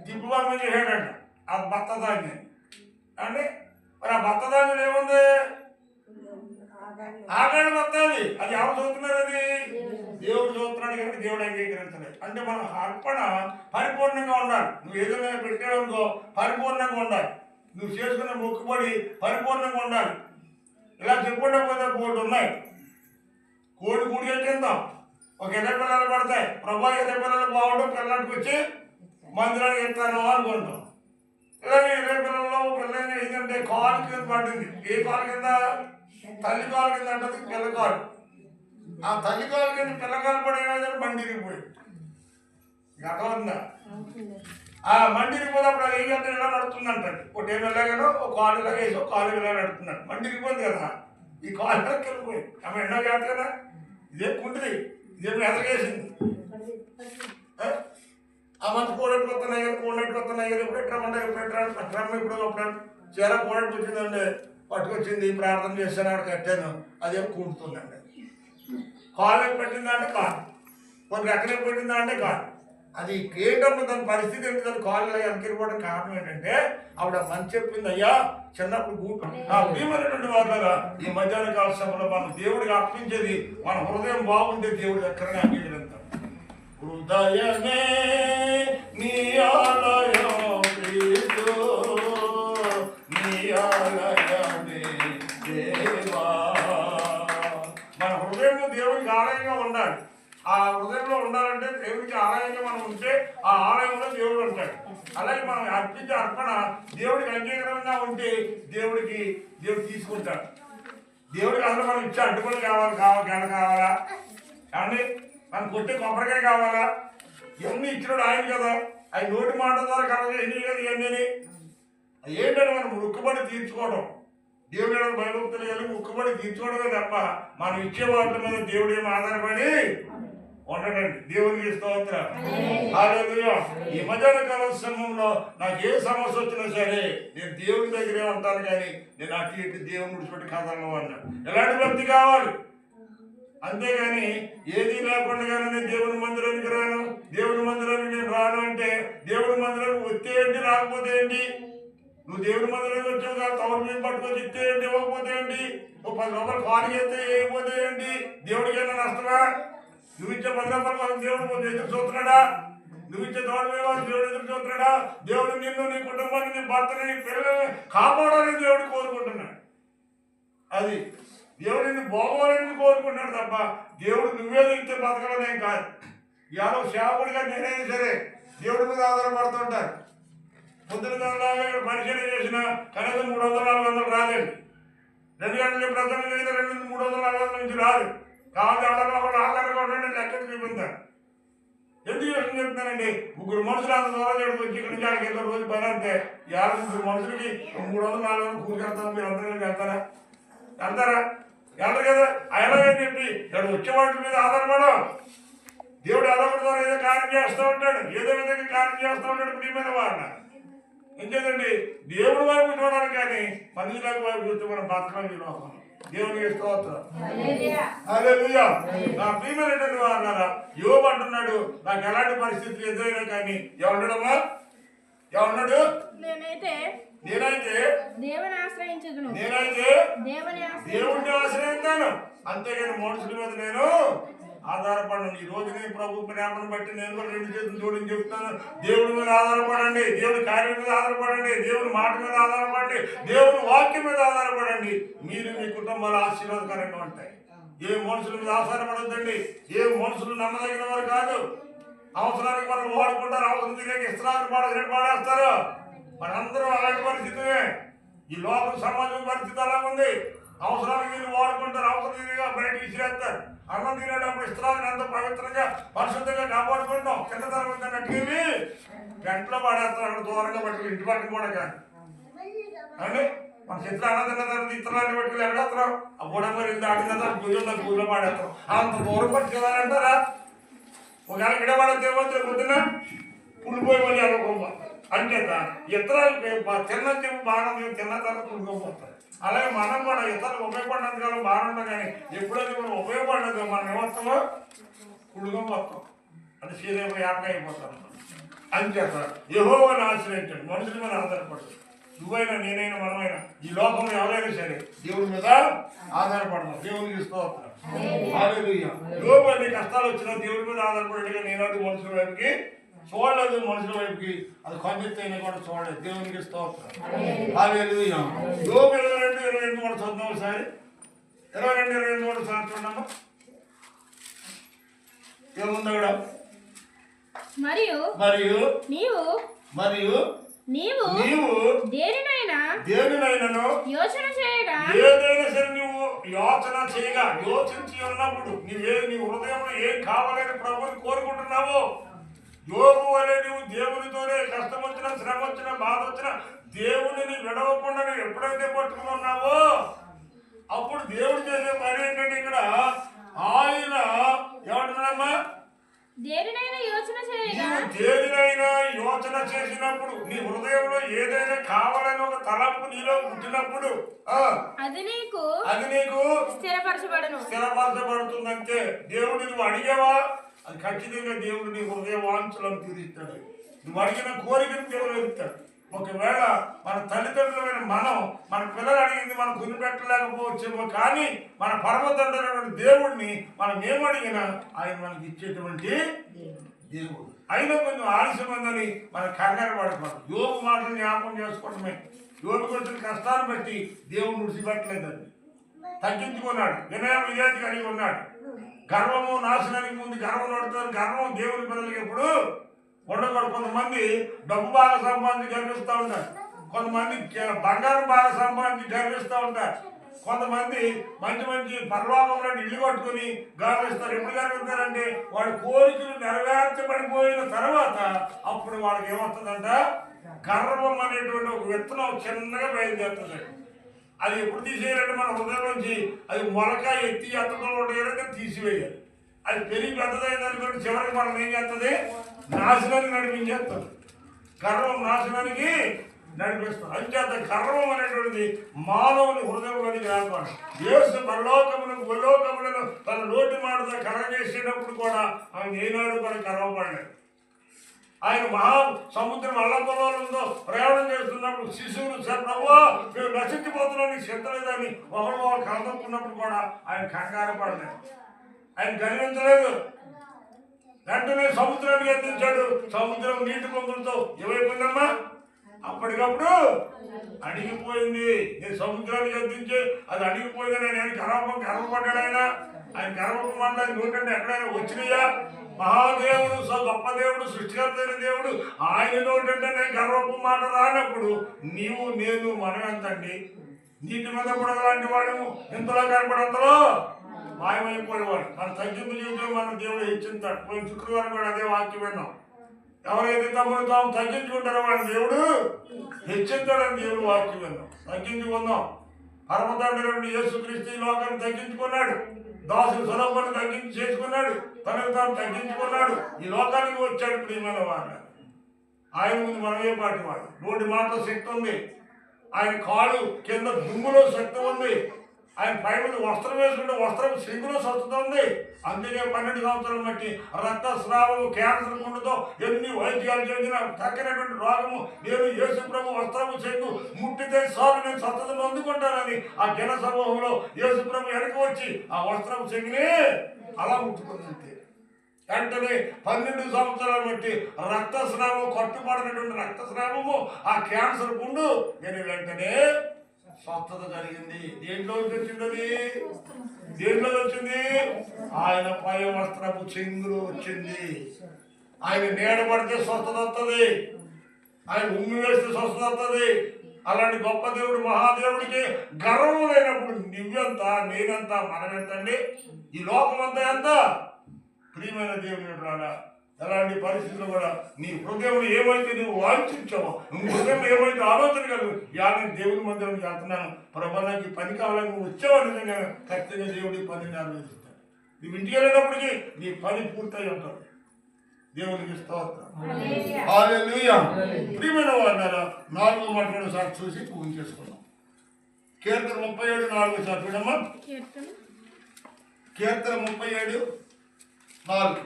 Speaker 2: దిబ్బుబామ్మ చేశాడంట ఆ భర్త దాన్ని అంటే. మరి ఆ భర్త దాన్ని ఏముంది? ఆగాడు భర్తది. అది ఎవరు చూస్తున్నారు? అది దేవుడు చూస్తున్నాడు. కానీ దేవుడు అంగీకరించలేదు. అంటే మన అర్పణ పరిపూర్ణంగా ఉండాలి. నువ్వు ఏదైనా పెట్టావనుకో పరిపూర్ణంగా ఉండాలి. నువ్వు చేసుకున్న మొక్కుబడి పరిపూర్ణంగా ఉండాలి. ఇలా చెప్పుకోకపోతే కోడి ఉన్నాయి. కోడి కూడి కట్టిందాం, ఒక 20 పిల్లలు పడతాయి. ప్రభా 20 పిల్లలు బాగుండు, పిల్లలకి వచ్చి మందిరానికి వెళ్తాను అనుకుంటాం. ఇలాగే 20 పిల్లల్లో పిల్లలు ఏంటంటే కాలు కింద పడింది. ఏ కాలు కింద? తల్లి కాలు కింద అంటది పిల్లకాలు. ఆ తల్లి కాలు కింద పిల్లకాలు పడేది మండిరిగిపోయింది. అర్థమవుతుందా? ఆ మండిరిగిపోయినప్పుడు అది ఏం చేస్తే ఇలా నడుతుందంటాడు. ఒకటి ఏమి వెళ్ళగానో ఒక కాలు ఇలాగ వేసి ఒక కాలు ఇలా నడుతున్నాడు. మండిరిగిపోయింది కదా, ఈ కాలు ఇలాగ వెళ్ళిపోయింది. ఆమె ఎండో చేత కదా, ఇదేం కుంటుంది, ఇదేమి ఎదగేసింది. ఆ మంచి కోడెట్టు వస్తున్నాయి కదా, కోడెట్టు వస్తున్నాయి కదా, ఇప్పుడు ఎట్రమ్మంటే ఎట్రమ్మ ఇప్పుడు ఒకటి చీర కోడెట్టు వచ్చిందండి, పట్టుకొచ్చింది, ప్రార్థన చేశాను, అక్కడ కట్టాను, అదేం కుంటుతుందండి. కాలు పెట్టిందా అంటే కాదు, కొన్ని ఎక్కడికి పెట్టిందా అంటే కాదు. అది ఏంటప్పుడు దాని పరిస్థితి ఏంటి? దాని కాళ్ళు వెనక్కిపోవడం కారణం ఏంటంటే ఆవిడ మంచి చెప్పింది, అయ్యా చిన్నప్పుడు గూటు భీమైనటువంటి వాళ్ళ ఈ మధ్యాహ్న కాల సమయంలో మనం దేవుడికి అర్పించేది మన హృదయం బాగుంటే దేవుడు ఎక్కడనే అంగీకరిస్తాం. హృదయమే నీ ఆలయం క్రీస్తు, నీ ఆలయమే దేవా. మన హృదయం దేవుడికి ఆలయంగా ఉండాలి. ఆ హృదయంలో ఉండాలంటే దేవుడికి ఆలయంగా మనం ఉంటే ఆ ఆలయంలో దేవుడు ఉంటాడు. అలాగే మనం అర్పించే అర్పణ దేవుడికి అంగీకారంగా ఉంటే దేవుడు తీసుకుంటాడు. దేవుడికి అందరూ మనం ఇచ్చే అడ్డుపడి కావాలా కానీ మనం కొట్టే కొబ్బరికాయ కావాలా, ఇవన్నీ ఇచ్చినాడు ఆయన కదా. అవి నోటి మాట ద్వారా కలగ కదా ఇవన్నీ ఏంటంటే మనం ముక్కుబడి తీర్చుకోవడం, దేవుడు భయభక్తులు కలిగి ముక్కుబడి తీర్చుకోవడమే తప్ప మనం ఇచ్చే వాటి మీద దేవుడు ఏమి ఆధారపడి ఉండడండి. దేవునికి స్తోత్రం. హల్లెలూయా. ఈ మధ్యాహ్న కాల సమయంలో నాకు ఏ సమస్య వచ్చినా సరే నేను దేవుని దగ్గరే ఉంటాను, కానీ నేను అటు ఇటు దేవుని విడిచిపెట్టి కథలను అన్నాడు. ఎలాంటి భక్తి కావాలి, అంతేగాని ఏది లేకుండా నేను దేవుని మందిరానికి రాను, దేవుని మందిరానికి నేను రాను అంటే దేవుని మందిరానికి వస్తే ఏంటి, రాకపోతే ఏంటి? నువ్వు దేవుని మందిరానికి వచ్చావు కదా, తవరు మేము పట్టుకొని ఇస్తే ఏంటి, ఇవ్వకపోతే ఏంటి? నువ్వు 10 రూపాయలు ఖాళీ చేస్తే వేయకపోతే ఏంటి? దేవుడికి ఏమైనా నష్టమా? నువ్వు ఇచ్చే 10 రూపాయలు వాళ్ళు దేవుడు ఎదురు చూస్తున్నాడా? నువ్వు ఇచ్చే తోడు వాళ్ళు దేవుడు ఎదురు చూస్తున్నాడా? దేవుడు నిన్ను, నీ కుటుంబాన్ని, నీ భర్తని, నీ పిల్లల్ని కాపాడాలని దేవుడు కోరుకుంటున్నాడు. అది దేవుడు నిన్ను బాగోవాలని కోరుకుంటున్నాడు తప్ప దేవుడు నువ్వే ఇచ్చే బతకాలనేం కాదు. ఇవాళ సేవకుడిగా నేనైనా సరే దేవుడి మీద ఆధారపడుతుంటారు. పొద్దున గంటలాగా పరిచయం చేసిన కనీసం 300-400 రాదండి. 2 గంటల ప్రసంగం చేసిన 200-300 నుంచి రాదు. కాబట్టి ఒకళ్ళు ఆధారంగా ఉండండి, లెక్కలు చూపించాను. ఎందుకు విషయం చెప్తానండి, 3 మనుషులు అంత దూరం చేయడం వచ్చి ఇక్కడి నుంచి ఆడికి 2 రోజులు పని అంతే. 3 మనుషులకి 300-400 కూలికెళ్తాను. మీరు అందరూ వెళ్తారా? వెళ్ళరు కదా. అలాగని చెప్పి ఇక్కడ వచ్చేవాటి మీద ఆధారపడం. దేవుడు అదొకటి ఏదో కార్యం చేస్తూ ఉంటాడు, ఏదో విధంగా కార్యం చేస్తూ ఉంటాడు. ప్రియమైన వారిన ఇంకేదండి, దేవుడి వైపు చూడాలి కానీ మనుషుల వైపు చూస్తే మనం బతకం వినోసం. దేవునికి స్తోత్రం. హల్లెలూయా. నా ప్రియమైనటువంటి వారు యోబు అంటున్నాడు, నాకు ఎలాంటి పరిస్థితులు ఎదురైనా కానీ ఏమన్నాడమ్మా, ఏమన్నాడు? నేనైతే దేవుడిని ఆశ్రయిస్తాను, అంతేగాని మనుషుల మీద నేను ఆధారపడను. ఈ రోజు నేను ప్రభు ప్రేమను బట్టి నేను కూడా 2 చేతులు జోడించి చెప్తాను. దేవుడి మీద ఆధారపడండి, దేవుడి కార్యం మీద ఆధారపడండి, దేవుడి మాట మీద ఆధారపడండి, దేవుడి వాక్యం మీద ఆధారపడండి. మీరు మీ కుటుంబాలు ఆశీర్వాదకరంగా ఉంటాయి. ఏ మనుషుల మీద ఆధారపడద్దండి. ఏ మనుషులు నమ్మదగిన వారు కాదు. అవసరానికి మనం వాడుకుంటారు, అవసరం తిరిగి ఇస్త్రాలు పాడేస్తారు. మనందరం అలాంటి పరిస్థితులే. ఈ లోకం సమాజం పరిస్థితి అలా ఉంది. అవసరానికి వీళ్ళు వాడుకుంటారు, అవసరం తిరిగిగా బయట విసిరేస్తారు. అన్నం తినేటప్పుడు ఇస్త్రాలను ఎంత పవిత్రంగా పరిశుద్ధంగా కాపాడుకుంటాం. కింద తరగతి నట్టుకెళ్ళి గంటలో పాడేస్తారు, అక్కడ దూరంగా పట్టుకుని ఇంటి పక్కన కూడా కానీ అండి. మన చేతిలో అన్నం తిన్న తర్వాత ఇతరులని పట్టుకుని ఎక్కడేస్తాం, ఆ బుడంగా వెళ్ళి దాటిన తర్వాత గుళ్ళో పాడేస్తాం. అంత దూరం పట్టుకెళ్ళాలంటారా? ఒకవేళ గిడ పడితే పొద్దున్న పులిపోయి మళ్ళీ అనుకోమా అంచేత ఇతరులు తిన్న చెప్పు బాగా తిన్న తర్వాత పులిపోతారు. అలాగే మనం కూడా ఇతరులు ఉపయోగపడినందుకు బాగుంటాం, కానీ ఎప్పుడైతే మనం ఉపయోగపడలేదు మనం ఏమొస్తామో కుళ్ళుగా వస్తాం. అంటే శరీరం యాపగా అయిపోతాం. అంచేత యెహోవాను ఆశ్రయించండి, మనుషుల మీద ఆధారపడదు. నువ్వైనా నేనైనా మనమైనా ఈ లోకంలో ఎవరైనా సరే దేవుడి మీద ఆధారపడతాం. దేవునికి స్తోత్రం. హల్లెలూయా. యోబు అన్ని కష్టాలు వచ్చినా దేవుడి మీద ఆధారపడేట్టుగా నేనాడు మనుషుల వైపుకి చూడలేదు, మనుషుల వైపుకి అది కొంచెం కూడా చూడలేదు. దేవునికి స్తోత్రం. హల్లెలూయా. యోబు 22-22 కూడా చూద్దాం ఒకసారి. 22-22 కూడా చూడమ్మా. ఏముంది అక్కడ? మరియు నీవు దేనినైనాను యోచన చేయగా, ఏదైనా సరే నువ్వు యోచించి ఉన్నప్పుడు నీ హృదయంలో ఏం కావాలని ప్రభుని కోరుకుంటున్నావో, యోబు వలె నువ్వు దేవునితోనే కష్టం వచ్చినా, శ్రమ వచ్చినా, బాధ వచ్చినా దేవుని విడవకుండా నువ్వు ఎప్పుడైతే పట్టుకుని ఉన్నావో అప్పుడు దేవుడు చేసే పని ఏంటంటే ఇక్కడ ఆయన ఏమంటున్నాడమ్మా,
Speaker 3: దేనినైనా
Speaker 2: యోచన చేసినప్పుడు నీ హృదయంలో ఏదైనా కావాలని ఒక తలంపు నీలో పుట్టినప్పుడు అది నీకు స్థిరపరచబడుతుందంటే దేవుడు నువ్వు అడిగావా, అది ఖచ్చితంగా దేవుడు నీ హృదయ వాంఛలను తీరుస్తాడు. నువ్వు అడిగిన కోరికను దేవుడు ఇస్తాడు. ఒకవేళ మన తల్లిదండ్రులమైన మనం మన పిల్లలు అడిగింది మనం కొనిపెట్టలేకపోవచ్చేమో, కానీ మన పరమ తండ్రి దేవుడిని మనం ఏమడిగినా ఆయన మనకి ఇచ్చేటువంటి దేవుడు. అయినా కొంచెం ఆలస్యమైందని మన కంగారు పడకూడదు. యోబు మాటలు జ్ఞాపకం చేసుకోవడమే. యోబు కొంచెం కష్టాన్ని బట్టి దేవుడు విడిచిపెట్టలేదండి. తగ్గించుకున్నాడు, వినయ విధేయత కలిగి ఉన్నాడు. గర్వము నాశనానికి ముందు గర్వం నడుతుంది. గర్వం దేవుని పిల్లలకి ఎప్పుడు ఉండకూడదు. కొంతమంది డబ్బు బాగా సంపాదించి గర్విస్తూ ఉంటారు, కొంతమంది బంగారం బాగా సంపాదించి గర్విస్తూ ఉంటారు, కొంతమంది మంచి మంచి పరలోకంలో ఇల్లు కట్టుకుని గర్విస్తారు. ఎప్పుడు గర్విస్తారంటే వాడి కోరికలు నెరవేర్చబడిపోయిన తర్వాత అప్పుడు వాళ్ళకి ఏమవుతుందంట, గర్వం అనేటువంటి ఒక విత్తనం చిన్నగా బయలుదేరుతుంది. అది ఎప్పుడు తీసేయాలంటే మన హృదయం నుంచి అది మొలక ఎత్తి ఎత్తడంలో ఉండేదంటే తీసివేయాలి. అది పెరిగి పెద్దదైంది అనుకోండి, చివరికి మనం ఏం చేస్తుంది, నాశనానికి నడిపించేస్తుంది. గర్వం నాశనానికి నడిపిస్తుంది. అంచేత గర్వం అనేటువంటిది మానవుని హృదయంలోనికి రాకూడదు. యేసు పరలోకములను భూలోకములను తన నోటి మాటతో కలగజేసేటప్పుడు కూడా ఆయన ఏనాడు కూడా గర్వపడలేదు. ఆయన మహా సముద్రం అల్లకొల్లోలంతో ప్రయాణం చేస్తున్నప్పుడు శిశువులు ప్రభువా మేము నశించిపోతున్నానికి సిద్ధలేదని ఒకళ్ళు వాళ్ళు కలదొక్కున్నప్పుడు కూడా ఆయన కంగారు పడలేదు, ఆయన గర్వించలేదు. వెంటనే సముద్రానికి ఎత్తించాడు. సముద్రం నీటి పొంగులతో ఏమైపోయిందమ్మా, అప్పటికప్పుడు అడిగిపోయింది. నేను సముద్రానికి ఎత్తించి అది అడిగిపోయిందని ఆయన గర్వపడ్డాడు. ఆయన గర్వపు మాటలు నోటంటే ఎక్కడైనా వచ్చినాయా? మహాదేవుడు, గొప్ప దేవుడు, సృష్టికర్త దేవుడు, ఆయన నోటంటే నేను గర్వపు మాట రానప్పుడు నీవు నేను మనం ఎంతండి? నీటి మీద పడగలాంటి వాడు ఇంతలో కనపడంతలో మాయమైపోయేవాడు. మన తగ్గింపు జీవితం మన దేవుడు హెచ్చించాడు. పోయిన శుక్రవారం కూడా అదే వాక్యం విన్నాం. ఎవరైతే తమను తాము తగ్గించుకుంటారో వాడిని దేవుడు హెచ్చించాడని దేవుడు వాక్యం విన్నాం. తగ్గించుకుందాం. పరమతండ్రి యేసుక్రీస్తు ఈ లోకాన్ని తగ్గించుకున్నాడు. దాసుడు సొలొమోను తగ్గించి చేసుకున్నాడు. తనకు తాను తగ్గించుకున్నాడు. ఈ లోకానికి వచ్చాడు. ప్రియమైన వారు, ఆయన ముందు మనమే పాటి వాడు. నోటి మాటలో శక్తి ఉంది. ఆయన కాళ్ళు కింద దుమ్ములో శక్తి ఉంది. ఆయన పై మీద వస్త్రం వేసుకుంటే వస్త్రం సింగులో స్వస్థత ఉంది. అందుకే 12 సంవత్సరాలు బట్టి రక్తస్రావము, క్యాన్సర్ గుండెతో ఎన్ని వైద్యాలు చేసిన తక్కినటువంటి రోగము నేను యేసు ప్రభు వస్త్రము సింగు ముట్టితే సార్ నేను స్వస్థతను అందుకుంటానని ఆ జన సమూహంలో యేసు ప్రభు వెనక వచ్చి ఆ వస్త్రము సింగిని అలా ముట్టుకుంది. వెంటనే 12 సంవత్సరాలు బట్టి రక్తస్రావము, కట్టుబడినటువంటి రక్తస్రావము, ఆ క్యాన్సర్ గుండు నేను వెంటనే స్వస్థత జరిగింది. దేంట్లో వచ్చింది? దేంట్లో వచ్చింది? ఆయన పై వస్త్రపు చెంగులు వచ్చింది. ఆయన నీడ పడితే స్వస్థత వస్తుంది, ఆయన ఉమ్మి వేస్తే స్వస్థత వస్తుంది. అలాంటి గొప్ప దేవుడు, మహాదేవుడికి గర్వం లేనప్పుడు నువ్వెంత, నేనెంత, మనమెంతండి? ఈ లోకమంతా ఎంత? ప్రియమైన దేవుని రాడా, ఎలాంటి పరిస్థితులు కూడా నీ హృదయం ఏమైతే నువ్వు వాంఛించావో, నువ్వు హృదయం ఏమైతే ఆలోచన కలుగు, నేను దేవుని మందిరానికి వెళ్తున్నాను, ప్రభా నాకు పని కావాలని నువ్వు వచ్చావు నిజంగా ఖచ్చితంగా దేవుడి పని నెరవేరుస్తాడు. నువ్వు ఇంటికి వెళ్ళేటప్పటికి నీ పని పూర్తయి ఉంటుంది. దేవునికి స్తోత్రం. హల్లెలూయా. ప్రియమైన వారు, 4 మాటలు సార్ చూసి పూజ చేసుకున్నాం. కీర్తన 37:4 సార్ చూడమ్మా. కీర్తన 37:4.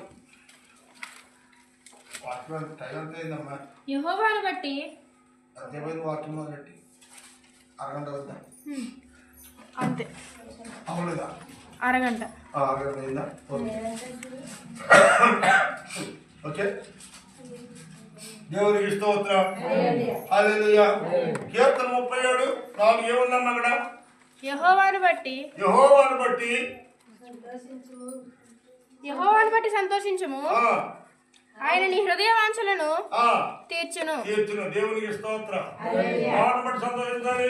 Speaker 2: వాక్యం టైం అంతా అయిందమ్మా.
Speaker 3: యెహోవాను బట్టి
Speaker 1: అర్థమైంది. వాక్యం మొదలెట్టి అరగంట వద్దా?
Speaker 3: అంతే,
Speaker 1: అవునుగా
Speaker 3: అరగంట.
Speaker 1: అరగంట అయిందా? ఓకే. దేవునికి స్తోత్రం. హల్లెలూయా. కీర్తన 37:4 ఏముందమ్మా అక్కడ?
Speaker 3: యెహోవాను బట్టి సంతోషించుము, ఆయన నీ హృదయ వాంఛలను తీర్చును.
Speaker 2: దేవునికి స్తోత్రం. ఎవరిని బట్టి సంతోషించాలి?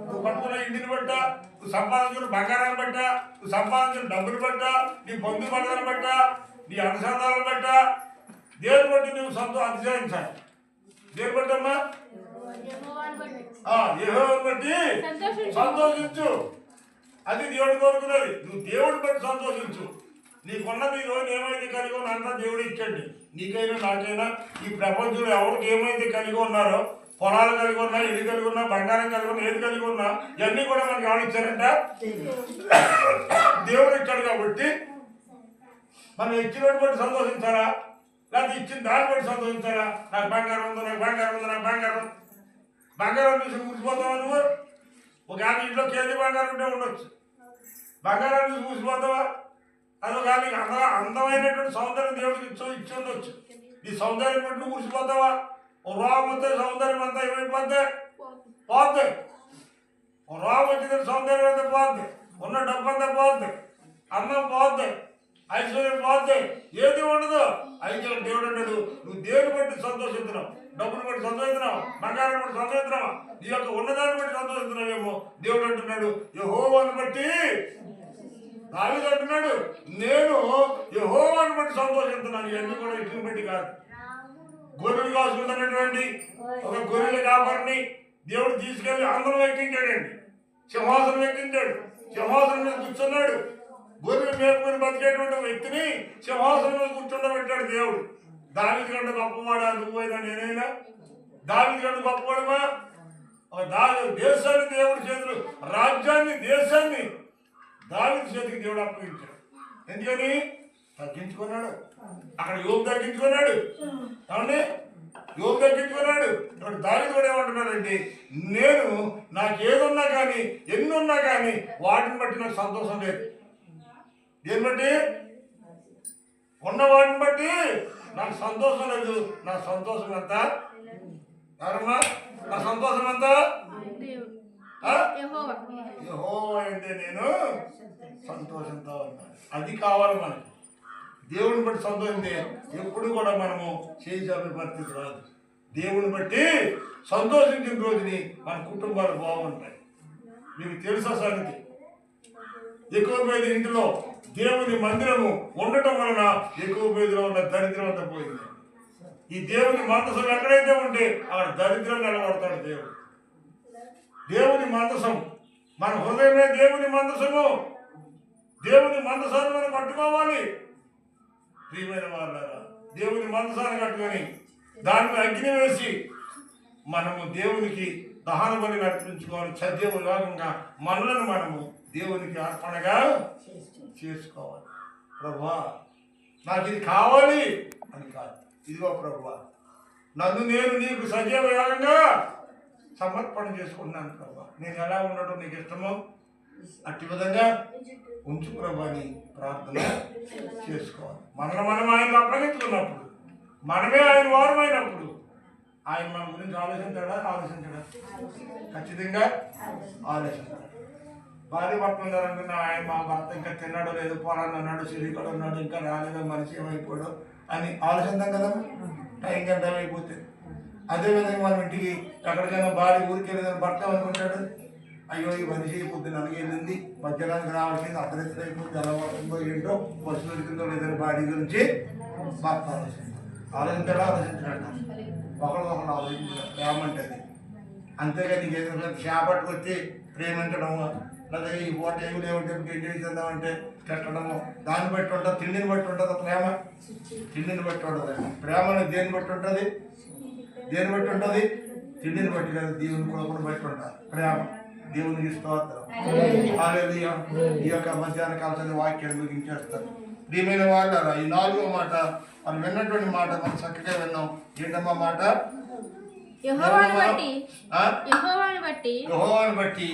Speaker 2: నువ్వు పట్టుకున్న ఇంటిని బట్ట, నువ్వు సంపాదించిన బంగారాన్ని బట్ట, నువ్వు సంపాదించిన డబ్బులు బట్ట, నీ బంధు బంధాలను బట్ట, నీ అనుసంధానాలను బట్ట, దేని బట్టి నువ్వు అతిశయించాలి? దేని బట్టి అమ్మా? యెహోవాను బట్టి సంతోషించు. అది దేవుడు కోరుకున్నది. నువ్వు దేవుడిని బట్టి సంతోషించు. నీకున్నది ఈరోజు ఏమైతే కలిగి ఉన్నా అంతా దేవుడు ఇచ్చండి. నీకైనా నాకైనా ఈ ప్రపంచంలో ఎవరికి ఏమైతే కలిగి ఉన్నారో, పొలాలు కలిగి ఉన్నా, ఇల్లు కలిగి ఉన్నా, బంగారం కలిగి ఉన్నా, ఏది కలిగి ఉన్నా, ఇవన్నీ కూడా మనకి ఎవరు ఇచ్చారంట? దేవుడు ఇచ్చాడు. కాబట్టి మనం ఇచ్చినట్టు బట్టి సంతోషించాలా, లేకపోతే ఇచ్చిన దాన్ని బట్టి సంతోషించాలా? నాకు బంగారం ఉంది, నాకు బంగారం ఉంది, నాకు బంగారం చూసి మురిసిపోతావా నువ్వు? ఒక ఇంట్లో కేజీ బంగారం ఉంటే ఉండొచ్చు, బంగారం చూసి మురిసిపోతావా? అదొక అందమైనటువంటి సౌందర్యం దేవుడికి ఇచ్చి ఉండొచ్చు. ఈ సౌందర్యం బట్టి నువ్వు మురిసిపోతావా? ఓ రోగం వస్తే సౌందర్యం అంతా ఏమైపోద్ది? పోద్ది. ఓ రోగం వచ్చిందంటే సౌందర్యం అంతా పోద్ది. ఉన్న డబ్బంతా పోద్ది, అన్నం పోద్ది, ఐశ్వర్యం పోద్ది, ఏది ఉండదు. అయితే దేవుడు అంటాడు, నువ్వు దేవుని బట్టి సంతోషిస్తున్నావు, డబ్బును బట్టి సంతోషిస్తున్నావు, బంగారం బట్టి సంతోషిస్తున్నావా, నీ యొక్క ఉన్నదాన్ని బట్టి సంతోషిస్తున్నావేమో. దేవుడు అంటున్నాడు యెహోవాను బట్టి. దావీదు అంటున్నాడు నేను యెహోవాను బట్టి సంతోషిస్తున్నాను. ఇవన్నీ కూడా ఇటుని బట్టి కాదు. గొర్రెలు కాసుకుంటున్నటువంటి ఒక గొర్రెల కాపరిని దేవుడు తీసుకెళ్లి ఆంధ్రం ఎక్కించాడండి, సింహాసనం ఎక్కించాడు, సింహాసనం మీద కూర్చున్నాడు. గొర్రెలు మేపుకొని బతికేటువంటి వ్యక్తిని సింహాసనం మీద కూర్చుండబెట్టాడు దేవుడు. దావీదు కంటే గొప్పవాడా నువ్వైనా నేనైనా? దావీదు కంటే గొప్పవాడమా? దేశాన్ని దేవుడి చేతులు, రాజ్యాన్ని దేశాన్ని దావీదు చేతికి దేవుడు అప్పగించాడు. ఎందుకని? తగ్గించుకున్నాడు. అక్కడ యోగు తగ్గించుకున్నాడు, ఏమండి? యోగు తగ్గించుకున్నాడు. ఇక్కడ దావీదు కూడా ఏమంటున్నాడంటే నేను నాకు ఏదున్నా కానీ ఎన్ని ఉన్నా కానీ వాటిని బట్టి నాకు సంతోషం లేదు. దేని బట్టి? ఉన్న వాటిని బట్టి నాకు సంతోషం లేదు. నా సంతోషం ఎంత? ఎవరమ్మా? నా సంతోషం ఎంత? యెహోవా అంటే నేను సంతోషంతో ఉన్నాను. అది కావాలి మనకి. దేవుని బట్టి సంతోషించే ఎప్పుడు కూడా మనము చేయాల్సిన పరిస్థితి రాదు. దేవుని బట్టి సంతోషించిన రోజుని మన కుటుంబాలు బాగుంటాయి. మీకు తెలుసా సంగతి? ఎక్కువ పేద ఇంటిలో దేవుని మందిరము ఉండటం వలన ఎక్కువ పేదలో ఉన్న దరిద్రం అంతా పోయింది. ఈ దేవుని మందసం ఎక్కడైతే ఉంటే అక్కడ దరిద్రం నిలబడతాడు దేవుడు. దేవుని మందసం మన హృదయమే దేవుని మందసము. దేవుని మందసాన్ని మనం కట్టుకోవాలి. ప్రియమైన వాళ్ళారా, దేవుని మందసాన్ని కట్టుకొని దానికి అగ్ని వేసి మనము దేవునికి దహన బలి అర్పించుకోవాలి. సజీవ లోకంగా మనలను మనము దేవునికి అర్పణగా చేసుకోవాలి. ప్రభువా నాకు ఇది కావాలి అని కాదు, ఇదిగో ప్రభువా నన్ను నేను నీకు సజీవ యోగంగా సమర్పణ చేసుకుంటున్నాను ప్రభువా. నేను ఎలా ఉండటం నీకు ఇష్టమో అట్టి విధంగా ఉంచు ప్రభు అని ప్రార్థన చేసుకోవాలి. మనల్ని మనం ఆయనకు అప్పగించుకున్నప్పుడు, మనమే ఆయన వారమైనప్పుడు ఆయన మన గురించి ఆలోచించాడా? ఖచ్చితంగా ఆలోచించాడు. భార్య భర్త ఉన్నారనుకున్నా ఆయన మా భర్త ఇంకా తిన్నాడో లేదో, పొలాన్ని అన్నాడు, సిరికడ ఉన్నాడు, ఇంకా రాలేదో, మనిషి ఏమైపోయాడు అని ఆలోచిద్దాం కదా టైం గంట అయిపోతే. అదేవిధంగా మనం ఇంటికి ఎక్కడికైనా భార్య ఊరికి వెళ్ళేదని భర్త అనుకుంటాడు, అయ్యో ఈ మనిషి పొద్దున అలాగే వెళ్ళింది, మధ్యాహ్నానికి రావాల్సింది, అర్ధరాత్రి అయిపోతుంది, ఎలా పడుతుందో ఏంటో, బస్సు దొరికిందో లేదని భార్య గురించి భర్త ఆలోచించాడా? ఆలోచించాడు. ఒకరికొకరు ఆలోచించాడు. ప్రేమ అంటే అంతేగా నీకు ఏదైనా చేపట్టుకు వచ్చి ప్రేమించడము, లేదా ఈ పూట ఏమి లేవంటే ఎంజాయ్ చేద్దామంటే పెట్టడము, దాన్ని బట్టి ఉంటుంది. తిండిని బట్టి ఉంటుంది ప్రేమ, తిండిని బట్టి ఉంటుంది. ప్రేమను దేన్ని బట్టి ఉంటుంది? దేన్ని బట్టి ఉంటుంది? తిండిని బట్టి కాదు, దేవుని కొడుకుని బట్టి ఉంటుంది ప్రేమ. దేవునికి స్తోత్రం. హల్లెలూయా. ఈ యొక్క మధ్యాహ్న కాలం వాక్యాన్ని ముగించేస్తారు. ప్రియమైన వాళ్ళారా, ఈ 4వ మాట మనం విన్నటువంటి మాట మనం చక్కగా విన్నాం. ఏంటమ్మా మాట?
Speaker 3: యెహోవాను బట్టి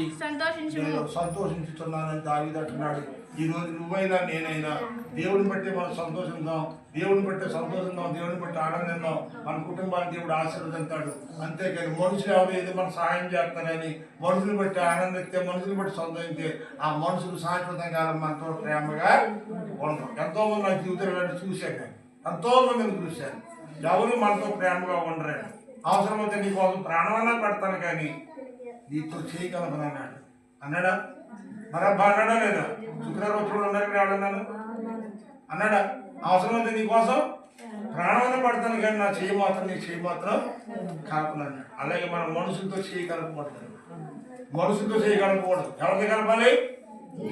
Speaker 1: సంతోషించుతున్నానని దావీదు అంటున్నాడు. ఈ రోజు నువ్వైనా నేనైనా దేవుని బట్టి మనం సంతోషిద్దాం, దేవుని బట్టి సంతోషిద్దాం, దేవుని బట్టి ఆనందిద్దాం. మన కుటుంబాన్ని దేవుడు ఆశీర్వదిస్తాడు. అంతేకాని మనుషులు ఎవరు ఏదో మనం సహాయం చేస్తారని మనుషులు బట్టి ఆనందిస్తే, మనుషులు బట్టి సంతోషిస్తే ఆ మనుషులు శాశ్వతంగా మనతో ప్రేమగా ఉండరు. ఎంతో మంది నా జీవితంలో చూశాను, ఎంతో మందిని చూశాను, ఎవరు మనతో ప్రేమగా ఉండరండి. అవసరమైతే నీకోసం ప్రాణమన్నా పెడతాను కానీ నీతో చేయగలను అన్నాడు. అన్నాడా? మరబ్బా అన్నాడా లేదా? శుక్రవారం వచ్చి ఉండడానికి రాడన్నాను అన్నాడా? అవసరమైతే నీకోసం ప్రాణమన్నా పెడతాను కానీ నా చేయి మాత్రం నీ చేయి మాత్రం కలపనన్నాడు. అలాగే మనం మనుషులతో చేయగలకూడదు, మనుషులతో చేయగలకూడదు. ఎవరితో కలపాలి?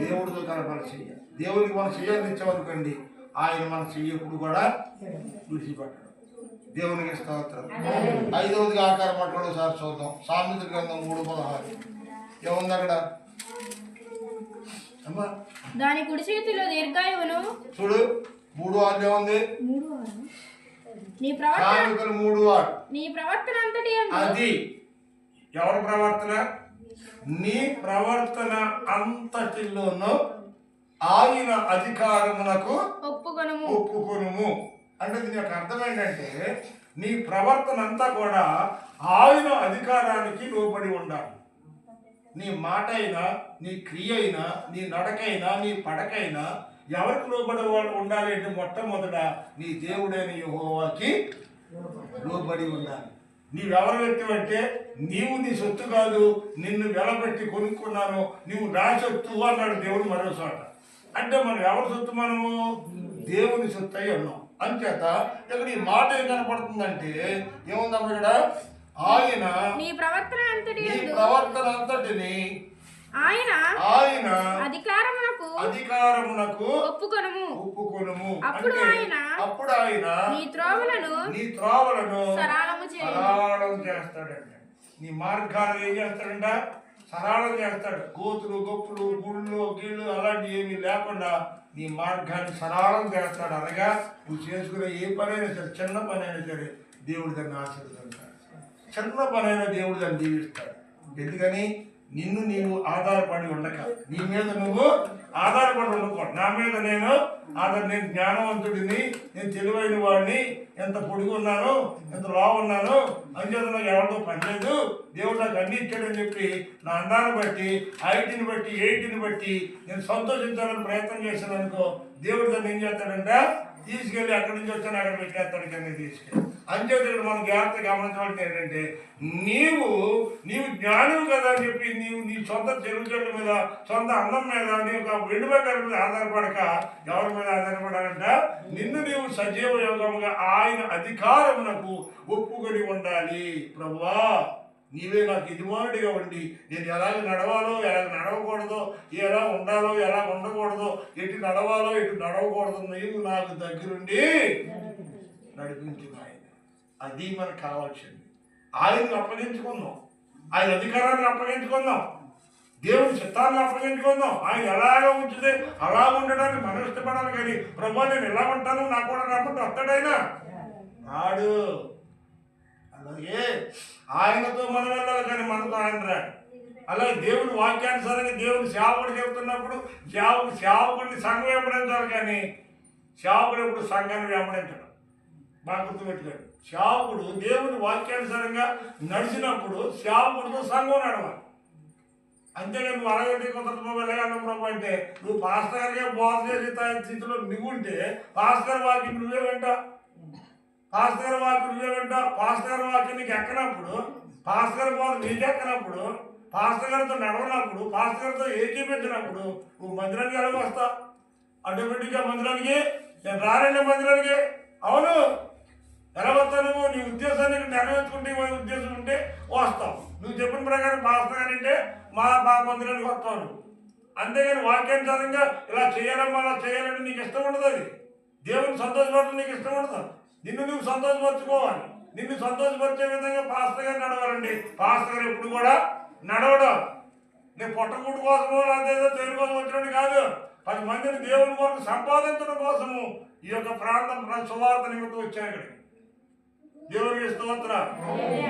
Speaker 1: దేవుడితో కలపాలి. చెయ్యాలి. దేవుడికి మనం చెయ్యాలని ఇచ్చామనుకోండి, ఆయన మన చెయ్యప్పుడు కూడా విడిచిపెట్టాడు. దేవునికి స్తోత్రం. 5వదిగా ఆకారం పట్టుకోవడం సార్ చూద్దాం. సామెతల గ్రంథం 3:16 ఏముంది అక్కడ?
Speaker 3: దాని కుడి చేతిలో దీర్ఘాయువును
Speaker 1: చూడు. 3:6 ఏముంది?
Speaker 3: నీ ప్రవర్తన అంతటి
Speaker 1: అది ఎవరి ప్రవర్తన? నీ ప్రవర్తన అంతటిలోనూ ఆయన అధికారమునకు ఒప్పుకొనుము. అంటే దీని యొక్క అర్థం ఏంటంటే నీ ప్రవర్తన అంతా కూడా ఆయన అధికారానికి లోబడి ఉండాలి. నీ మాట అయినా, నీ క్రియ అయినా, నీ నడకైనా, నీ పడకైనా ఎవరికి లోబడి వాళ్ళు ఉండాలి అంటే మొట్టమొదట నీ దేవుడైన యెహోవాకి లోబడి ఉండాలి. నీవెవరు వ్యక్తి అంటే నీవు నీ సొత్తు కాదు, నిన్ను వెలబెట్టి కొనుక్కున్నాను, నువ్వు నా సొత్తు అన్నాడు దేవుడు మరో చోట. అంటే మనం ఎవరి సొత్తు? మనము దేవుని సొత్తు అయి ఉన్నాం. అంచేత ఇక్కడ ఈ మాట ఏం కనపడుతుందంటే ఏముందమ్మ ఇక్కడ? ఆయన
Speaker 3: నీ ప్రవర్తన
Speaker 1: అంతటిని
Speaker 3: ఆయన
Speaker 1: అధికారమునకు
Speaker 3: ఒప్పుకొనుము. అప్పుడు ఆయన నీ
Speaker 1: త్రోవలను
Speaker 3: సరళము
Speaker 1: చేస్తాడంట. నీ మార్గాలు ఏం చేస్తాడంట? సరళం చేస్తాడు. కోతులు, గొప్పులు, గుళ్ళు, గిళ్ళు అలాంటివి ఏమీ లేకుండా నీ మార్గాన్ని సరళం చేస్తాడు. అనగా నువ్వు చేసుకునే ఏ పనైనా సరే, చిన్న పని అయినా సరే దేవుడు దాన్ని ఆశీర్వదిస్తాడు. చిన్న పనైనా దేవుడు దాన్ని దీవిస్తాడు. ఎందుకని? నిన్ను నీవు ఆధారపడి ఉండక, నీ మీద నువ్వు ఆధారపడి ఉండకూడదు. నా మీద నేను జ్ఞానవంతుడిని, నేను తెలివైన వాడిని, ఎంత పొడుగున్నాను, ఎంత లావున్నాను, అంచేత నాకు ఎవరితో పని లేదు, దేవుడు నాకు అన్ని ఇచ్చాడని చెప్పి నా అందాన్ని బట్టి, హైట్ని బట్టి, ఎయిట్ని బట్టి నేను సంతోషించాలని ప్రయత్నం చేశాను అనుకో, దేవుడు దాన్ని ఏం చేస్తాడంట? తీసుకెళ్ళి అక్కడి నుంచి వచ్చాను అక్కడ పెట్టేస్తాడు కింద తీసుకెళ్ళి. అంచేత ఇక్కడ మనం జాగ్రత్త గమనించవలసింది ఏంటంటే నీవు జ్ఞానివి కదా అని చెప్పి నీ సొంత చెరువుల మీద, సొంత అన్నం మీద, నీ యొక్క వెండిబెక్కల మీద ఆధారపడక ఎవరి మీద ఆధారపడాలంట? నిన్ను నీవు సజీవ యోగముగా ఆయన అధికారమునకు ఒప్పుకొని ఉండాలి. ప్రభువా, నీవే నాకు యజమానుడిగా ఉండి నేను ఎలాగ నడవాలో, ఎలాగ నడవకూడదో, ఎలా ఉండాలో, ఎలా ఉండకూడదో, ఎటు నడవాలో, ఎటు నడవకూడదు నీవు నాకు దగ్గరుండి నడిపించిన ఆయన. అది మనకు కావాల్సింది. ఆయనకు అప్పగించుకుందాం, ఆయన అధికారాన్ని అప్పగించుకుందాం, దేవుని చిత్తాన్ని అప్పగించుకుందాం. ఆయన ఎలాగ ఉంచితే అలా ఉండడానికి మనం ఇష్టపడాలి. కానీ ప్రభు నేను ఎలా ఉంటాను, నాకు కూడా రమ్మంటే వస్తాడైనా రాడు. అలాగే ఆయనతో మనం వెళ్ళాలి, కానీ మనతో ఆయన రాడు. అలాగే దేవుని వాక్యానుసారంగా దేవుని సేవకుడు చెబుతున్నప్పుడు సేవకుడిని సంఘం వెంబడించాలి, కానీ సేవకుడు ఎప్పుడు సంఘాన్ని వెంబడించడం. బాగా గుర్తుపెట్టుకోండి. సేవకుడు దేవుని వాక్యానుసారంగా నడిచినప్పుడు సేవకుడితో సంఘం నడవాలి. అంతేగాని నువ్వు అలాగే కుదరదు వెళ్ళగలం ప్రభు అంటే నువ్వు పాస్టర్ గారిగా బోధ చేసే స్థితిలో నువ్వు ఉంటే పాస్టర్ గారి వాక్యం నువ్వే వెంట, పాస్టర్ గారి వాక్యం నువ్వే వెంట. పాస్టర్ గారి వాక్యం నీకు ఎక్కనప్పుడు, పాస్టర్ గారి బోధ నీకు ఎక్కనప్పుడు, పాస్టర్ గారితో నడవనప్పుడు, పాస్టర్ గారితో ఏకీపించినప్పుడు నువ్వు మందిరానికి ఎలా వస్తావు? ఆటోమేటిక్గా మందిరానికి నేను రానండి మందిరానికి. అవును, ఎలా వస్తావు? నువ్వు నీ ఉద్దేశాన్ని నెరవేర్చుకుంటే ఉద్దేశం ఉంటే వస్తావు. నువ్వు చెప్పిన ప్రకారం పాస్టర్ గారు అంటే మా మందిరానికి వస్తావు నువ్వు. అంతేగాని వాక్యానుసారంగా ఇలా చేయాలమ్మా, అలా చేయాలంటే నీకు ఇష్టం ఉండదు. అది దేవుని సంతోషపడటం నీకు ఇష్టం ఉండదు. నిన్ను నువ్వు సంతోషపరచుకోవాలి. నిన్ను సంతోషపరిచే విధంగా పాస్టర్ గారు నడవాలండి. పాస్టర్ గారు ఎప్పుడు కూడా నడవడం నీ పొట్టకూడు కోసము లేదా దేవుని కోసం వచ్చినట్టు కాదు. 10 మందిని దేవుని కొరకు సంపాదించడం కోసము ఈ యొక్క ప్రాంతం సువార్త నిమిత్తం వచ్చాను ఇక్కడ. దేవునికి స్తోత్రం.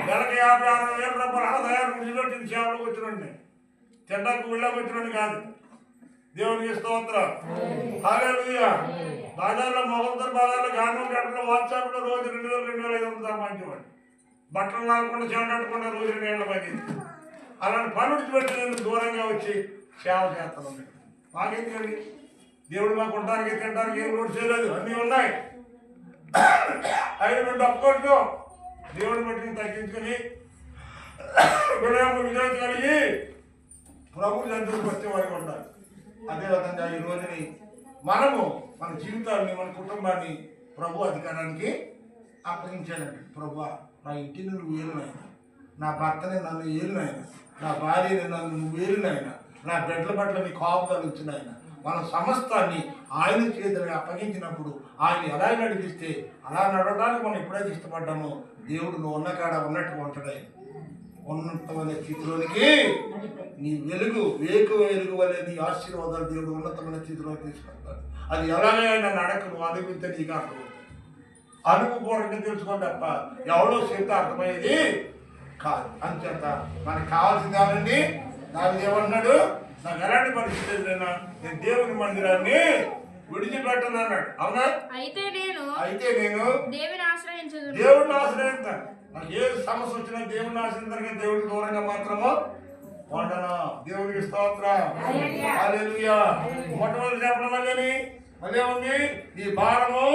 Speaker 1: నెలకి 50-60 వేల రూపాయలు ఆదాయాన్ని విడిచిపెట్టి సేవలకు వచ్చినండి, తిండానికి ఊళ్ళోకి వచ్చినట్టు కాదు. దేవునికి స్తోత్రం. హల్లెలూయా. బాజార్లో మొగల్తర బాజార్లో గాంధీ గంటలో వాట్సాప్లో రోజు 2,000-2,500 సంపాదించేవాడు. బట్టలు నాకుండా చెమటట్టుకుండా రోజు 2 ఏళ్ళ పని. అలాంటి పని విడిచిపెట్టి నేను దూరంగా వచ్చి సేవ చేస్తాను. మాకేంటండి, దేవుడు మాకు ఉండడానికి తినడానికి ఏం రోడ్డు చేయలేదు, అన్నీ ఉన్నాయి. ఆయన మేము డప్పుకొట్టుకో దేవుడిని బట్టి తగ్గించుకొని విజయం కలిగి ప్రభు జంతువులకు వచ్చే వారికి ఉండాలి. అదేవిధంగా ఈ రోజుని మనము మన జీవితాన్ని, మన కుటుంబాన్ని ప్రభు అధికారానికి అప్పగించాలండి. ప్రభు, నా ఇంటిని నువ్వు ఏలునైనా, నా భర్తని నన్ను ఏలునైనా, నా భార్యని నన్ను నువ్వు ఏలునైనా, నా బిడ్డల పట్ల నీ కోపం వచ్చినాయన. మన సమస్తాన్ని ఆయన చేతులకు అప్పగించినప్పుడు ఆయన ఎలా నడిపిస్తే అలా నడవడానికి మనం ఎప్పుడైతే ఇష్టపడ్డామో దేవుడు నువ్వు ఉన్న కాడ ఉన్నట్టుగా ఉంటాడు. ఉన్నతమైన స్థితిలోనికి నీ వెలుగు వెలుగు వల్లే నీ ఆశీర్వాదాలు దేవుడు ఉన్నతమైన స్థితిలో తీసుకుంటాడు. అది ఎలాగైనా నడక నువ్వు అనుభవిస్తే నీకు అర్థం, అనుభవపూర్వకంగా తెలుసుకోండి తప్ప ఎవడో చెప్తే అర్థమయ్యేది కాదు. అంచేత మనకు కావాల్సింది ఏమండి? దాని ఏమన్నాడు? నాకు ఎలాంటి పరిస్థితి ఎదురైనా నేను దేవుని మందిరాన్ని విడిచిపెట్టను అన్నాడు. అవునా? అయితే నేను దేవుడిని ఆశ్రయిస్తాను. నాకు ఏ సమస్య వచ్చినా దేవుడిని ఆశ్రయించడానికి దేవుడికి దూరంగా మాత్రమో
Speaker 2: వండన. దేవునికి స్తోత్రం. హల్లెలూయా. మొట్టమొదటి చెప్పడం మళ్ళీ మళ్ళీ ఉంది, నీ భారము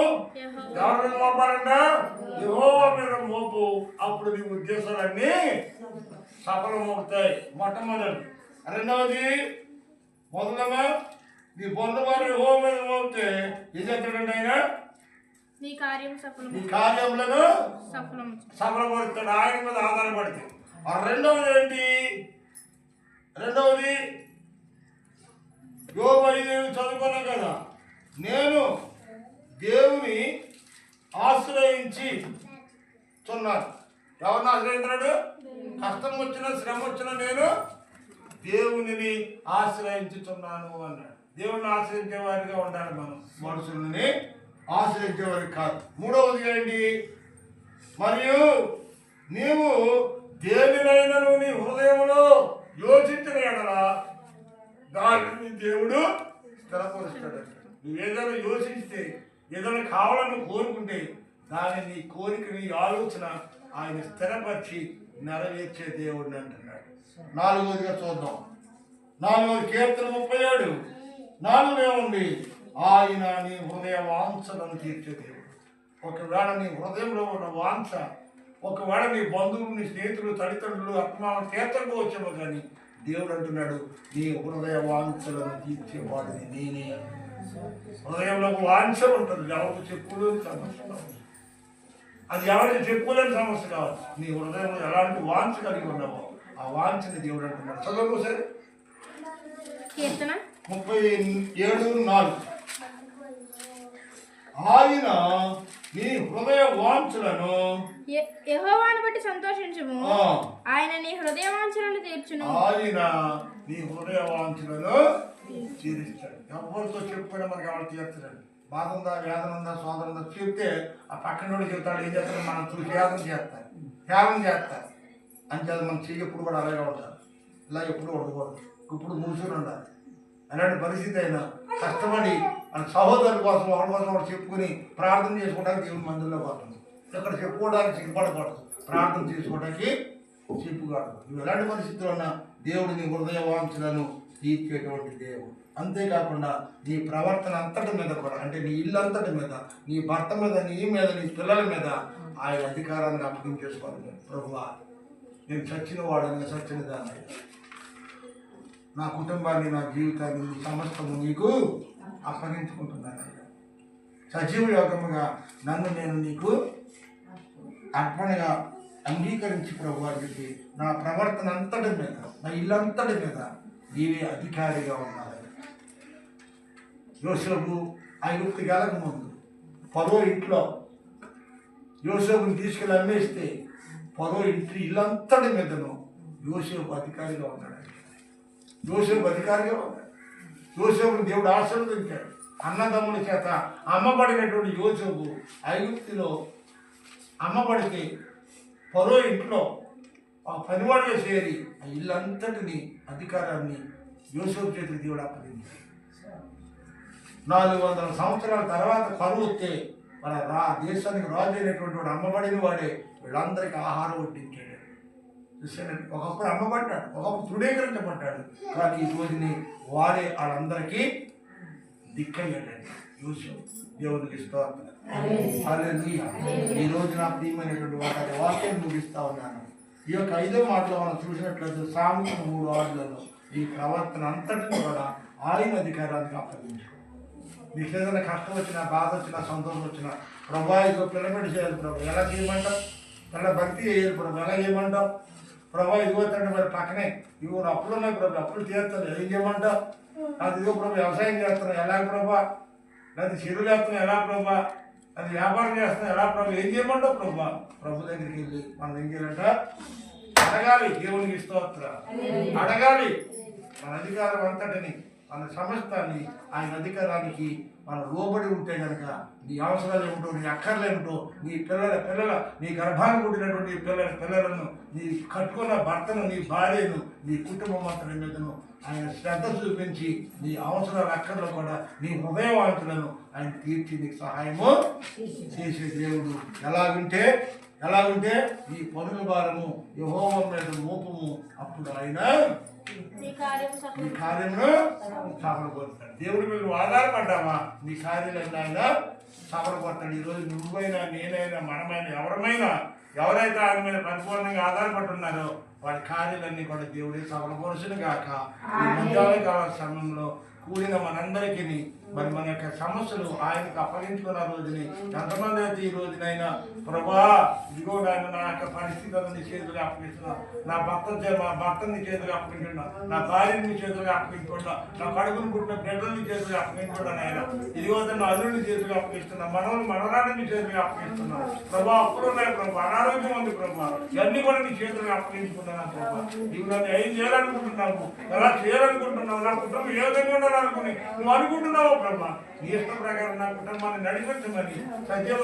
Speaker 2: ఎవరి మీద మోపాలంట? యెహోవా మీద మోపు, అప్పుడు నీ ఉద్దేశాలన్నీ సఫలమవుతాయి. మొట్టమొదటి. రెండవది, మొదలగా నీ బంధువారు యెహోవా మీద మోపితే ఏం చేస్తాడంటే ఆయన?
Speaker 3: నీ
Speaker 2: కార్యములను సఫలపరుస్తాడు. ఆయన మీద ఆధారపడితే. రెండవది ఏంటి? రెండవది యోబు 5 చదువుకున్నాం కదా, నేను దేవుని ఆశ్రయించి చున్నాను. ఎవరిని ఆశ్రయించాడు? కష్టం వచ్చినా శ్రమ వచ్చినా నేను దేవునిని ఆశ్రయించుచున్నాను అన్నాడు. దేవుణ్ణి ఆశ్రయించే వారిగా ఉండాలి మనం, మనుషులని ఆశ్రయించేవారికి కాదు. మూడవది ఏంటి? మరియు నీవు దేనినైనా నీ హృదయంలో యోచించిన ఎడల దానిని దేవుడు స్థిరపరుస్తాడు. నువ్వు ఏదైనా యోచిస్తే, ఏదైనా కావాలని కోరుకుంటే దాని నీ కోరిక, నీ ఆలోచన ఆయన స్థిరపరిచి నెరవేర్చే దేవుడిని అంటున్నాడు. నాలుగవదిగా చూద్దాం. 4వ కీర్తన 37:4 ఏముంది? ఆయన నీ హృదయ వాంఛలను తీర్చే దేవుడు. ఒకవేళ నీ హృదయంలో ఉన్న వాంఛ, ఒకవేళ నీ బంధువులు, నీ స్నేహితులు, తల్లిదండ్రులు ఆత్మాలను తీర్చకపోవచ్చేమో కానీ దేవుడు అంటున్నాడు, నీ హృదయ వాంఛలను తీర్చేవాడిని నేనే. హృదయంలో ఒక వాంఛ ఉంటుంది, ఎవరికి చెప్పుకోలేని సమస్య కావచ్చు. అది ఎవరికి చెప్పుకోలేని సమస్య కావచ్చు. నీ హృదయంలో ఎలాంటి వాంఛ కలిగి ఉన్నావో ఆ వాంఛని దేవుడు అంటున్నాడు. చదువు సరే.
Speaker 3: కీర్తన
Speaker 2: 37:4 ఆయన నీ హృదయ వాంఛలను
Speaker 3: యెహోవాను బట్టి సంతోషించుము, ఆయన నీ హృదయ వాంఛలను తీర్చును.
Speaker 2: ఆయన నీ హృదయ వాంఛలను తీరుస్తాడు. ఎవరితో చెప్పుకున్నా మనకి ఎవరు తీర్చడండి. బాధ ఉందా, వేదన ఉందా, సోదరు ఉందా చెప్తే ఆ పక్కన చెప్తాడు, ఏం చేస్తాడు? మనం చూసి త్యాగం చేస్తారు అంచేది మన చెయ్యి ఎప్పుడు కూడా అలాగే ఉండాలి. ఇలా ఎప్పుడు ఉండకూడదు. ఇప్పుడు మూసుకుని ఉండాలి. అలాంటి పరిస్థితి అయినా కష్టపడి మన సహోదరుల కోసం, ఒకరి కోసం ఒకటి చెప్పుకుని ప్రార్థన చేసుకోవడానికి దేవుని మందిరంలో పడుతుంది. ఇక్కడ చెప్పుకోవడానికి సిగ్గుపడకూడదు, ప్రార్థన చేసుకోవడానికి చెప్పుకోవడం. నువ్వు ఎలాంటి పరిస్థితుల్లో ఉన్నా దేవుడు నీ హృదయ వాంఛలను తీర్చేటువంటి దేవుడు. అంతేకాకుండా నీ ప్రవర్తన అంతటి మీద కూడా, అంటే నీ ఇల్లు అంతటి మీద, నీ భర్త మీద, నీ మీద, నీ పిల్లల మీద ఆయన అధికారాన్ని అప్పగించేసుకోవాలి. ప్రభువా, నేను చచ్చిన వాడని, చచ్చిన దాన్ని, నా కుటుంబాన్ని, నా జీవితాన్ని, నీ సమస్తము నీకు అప్పగించుకుంటున్నాను. సజీవ యోగముగా నన్ను నేను నీకు అర్పణగా అంగీకరించి ప్రభు అని చెప్పి నా ప్రవర్తన అంతటి మీద, నా ఇల్లంతటి మీద నీవే అధికారిగా ఉండాలి. యోసేపు ఐగుప్తుకి వెళ్ళక ముందు ఫరో ఇంట్లో యోసేపుని తీసుకెళ్ళి అమ్మేస్తే ఫరో ఇంటి ఇల్లంతటి మీదను యోసేపు అధికారిగా ఉన్నాడు. యోసేపు అధికారిగా ఉన్నాడు. యోసేపుని దేవుడు ఆశీర్వదించాడు. అన్నదమ్ముల చేత అమ్మబడినటువంటి యోసేపు ఐగుప్తులో అమ్మబడితే ఫరో ఇంట్లో ఆ పనివాడిగా చేరి ఆ ఇల్లంతటిని అధికారాన్ని యోసేపు చేతికి దేవుడు అప్పగించాడు. 400 సంవత్సరాల తర్వాత కరువు వస్తే మన దేశానికి రాజు అయినటువంటి వాడు అమ్మబడిన వాడే వీళ్ళందరికీ ఆహారం వడ్డించాడు. ఒకప్పుడు అమ్మబడ్డాడు, ఒకప్పుడు తృణీకరించబడ్డాడు, కానీ ఈ రోజుని వాడే వాళ్ళందరికీ దిక్కయ్యాడండి యోసేపు. దేవునికి స్తోత్రం. హల్లెలూయా. ఈ రోజు నా ప్రియమైనటువంటి వాక్యం ముగిస్తా ఉన్నాను. ఈ యొక్క 5వ మాటలో మనం చూసినట్లయితే సామెతలు 3:6 ఈ ప్రవర్తన అంతటిని కూడా ఆయన అధికారానికి అప్పగించుకో. నీకు ఏదైనా కష్టం వచ్చినా, బాధ వచ్చినా, సంతోషం వచ్చినా, ప్రభా ఇదిగో పిల్లబడి చేయాలి ప్రభు, ఎలా చేయమంటావు? పిల్ల భక్తి చేయాలి ప్రభు, ఎలా చేయమంటావు? ప్రభా ఇదిగో తండ్రి మరి పక్కనే ఇదిగో అప్పులు ఉన్నాయి ప్రభు, అప్పులు తీరుతాను, ఏం చేయమంటావు? అది ఇదిగో ప్రభు వ్యవసాయం చేస్తున్నావు, ఎలా ప్రభా? లేదా చెరువులు వేస్తున్నావు, ఎలా ప్రభా? అది వ్యాపారం చేస్తున్నావు, ఎలా ప్రభు? ఏం చేయమంటావు ప్రభా? ప్రభు దగ్గరికి వెళ్ళి మనం ఏం చేయాలంట? అడగాలి. దేవునికి స్తోత్రం. అడగాలి. మన అధికారం అంతటిని, మన సమస్తాన్ని ఆయన అధికారానికి మనం లోబడి ఉంటే కనుక నీ అవసరాలు ఏమిటో, నీ అక్కర్లు ఏమిటో, నీ పిల్లల నీ గర్భాన్ని పుట్టినటువంటి పిల్లలను, నీ కట్టుకున్న భర్తను, నీ భార్యను, నీ కుటుంబం అంతటి మీదను ఆయన శ్రద్ధ చూపించి నీ అవసరాలు అక్కర్లు కూడా నీ హృదయవాంతులను ఆయన తీర్చి నీకు సహాయము చేసే దేవుడు. ఎలాగుంటే ఈ పనుల భారము యెహోవా మీద మోపము, అప్పుడు ఆయన
Speaker 3: నీ కార్యము
Speaker 1: నీ కార్యమును సఫలపరుస్తాడు. దేవుడి మీద నువ్వు ఆధారపడ్డావా నీ కార్యాలన్నీ ఆయన సఫలపడతాడు. ఈరోజు నువ్వైనా నేనైనా మనమైనా ఎవరైతే ఆయన మీద పరిపూర్ణంగా ఆధారపడుతున్నారో వాడి కార్యాలన్నీ కూడా దేవుడే సఫలపరుచును గాక. ఈ మధ్యాహ్నకాల సమయంలో కూడిన మనందరికీ మరి మన యొక్క సమస్యలు ఆయనకు అప్పగించుకున్న రోజుని ఎంతమంది అయితే ఈ రోజునైనా ప్రభా ఇదిగో ఆయన నా యొక్క పరిస్థితులను నీ చేతులుగా అప్పగిస్తున్నా, మా భర్తని చేతులుగా అప్పగించుకున్నా, నా భార్యని నీ చేతులుగా అప్పగించుకున్నా, నా కడుపును పుట్టిన బిడ్డల్ని చేతులుగా అప్పగించుకున్నాను ఆయన. ఇదిగో నా అల్లుడిని చేతులుగా అప్పగిస్తున్నా, మనవరాన్ని చేతులుగా అప్పగిస్తున్నా ప్రభా. అప్పుడు ఉన్నాయి ప్రభా, అనారోగ్యం ఉంది ప్రభా, ఇవన్నీ కూడా నీ చేతులుగా అప్పగించుకున్నాను ప్రభా. నీవు నన్ను ఏం చేయాలనుకుంటున్నావు, ఎలా చేయాలనుకుంటున్నావు, నా కుటుంబం ఏ విధంగా ఉండాలనుకుని నువ్వు అనుకుంటున్నావు ప్రభా. నీ ఇష్ట ప్రకారం నా కుటుంబాన్ని నడిపించమని సజీవ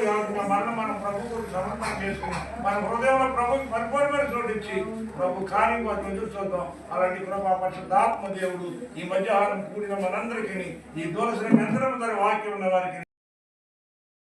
Speaker 1: మన ప్రభువుకు సమర్పణ చేసుకుని మన హృదయంలో ప్రభుకి పరిపూర్ణమైన చోటిచ్చి ప్రభు కార్యం వారికి ఎదురు చూద్దాం. అలాంటి ప్రభా పరిశుద్ధాత్మ దేవుడు ఈ మధ్యాహ్నం కూడిన మనందరికీ ఈ దూరశ్రీ యంత్రం వాక్యం ఉన్న వారికి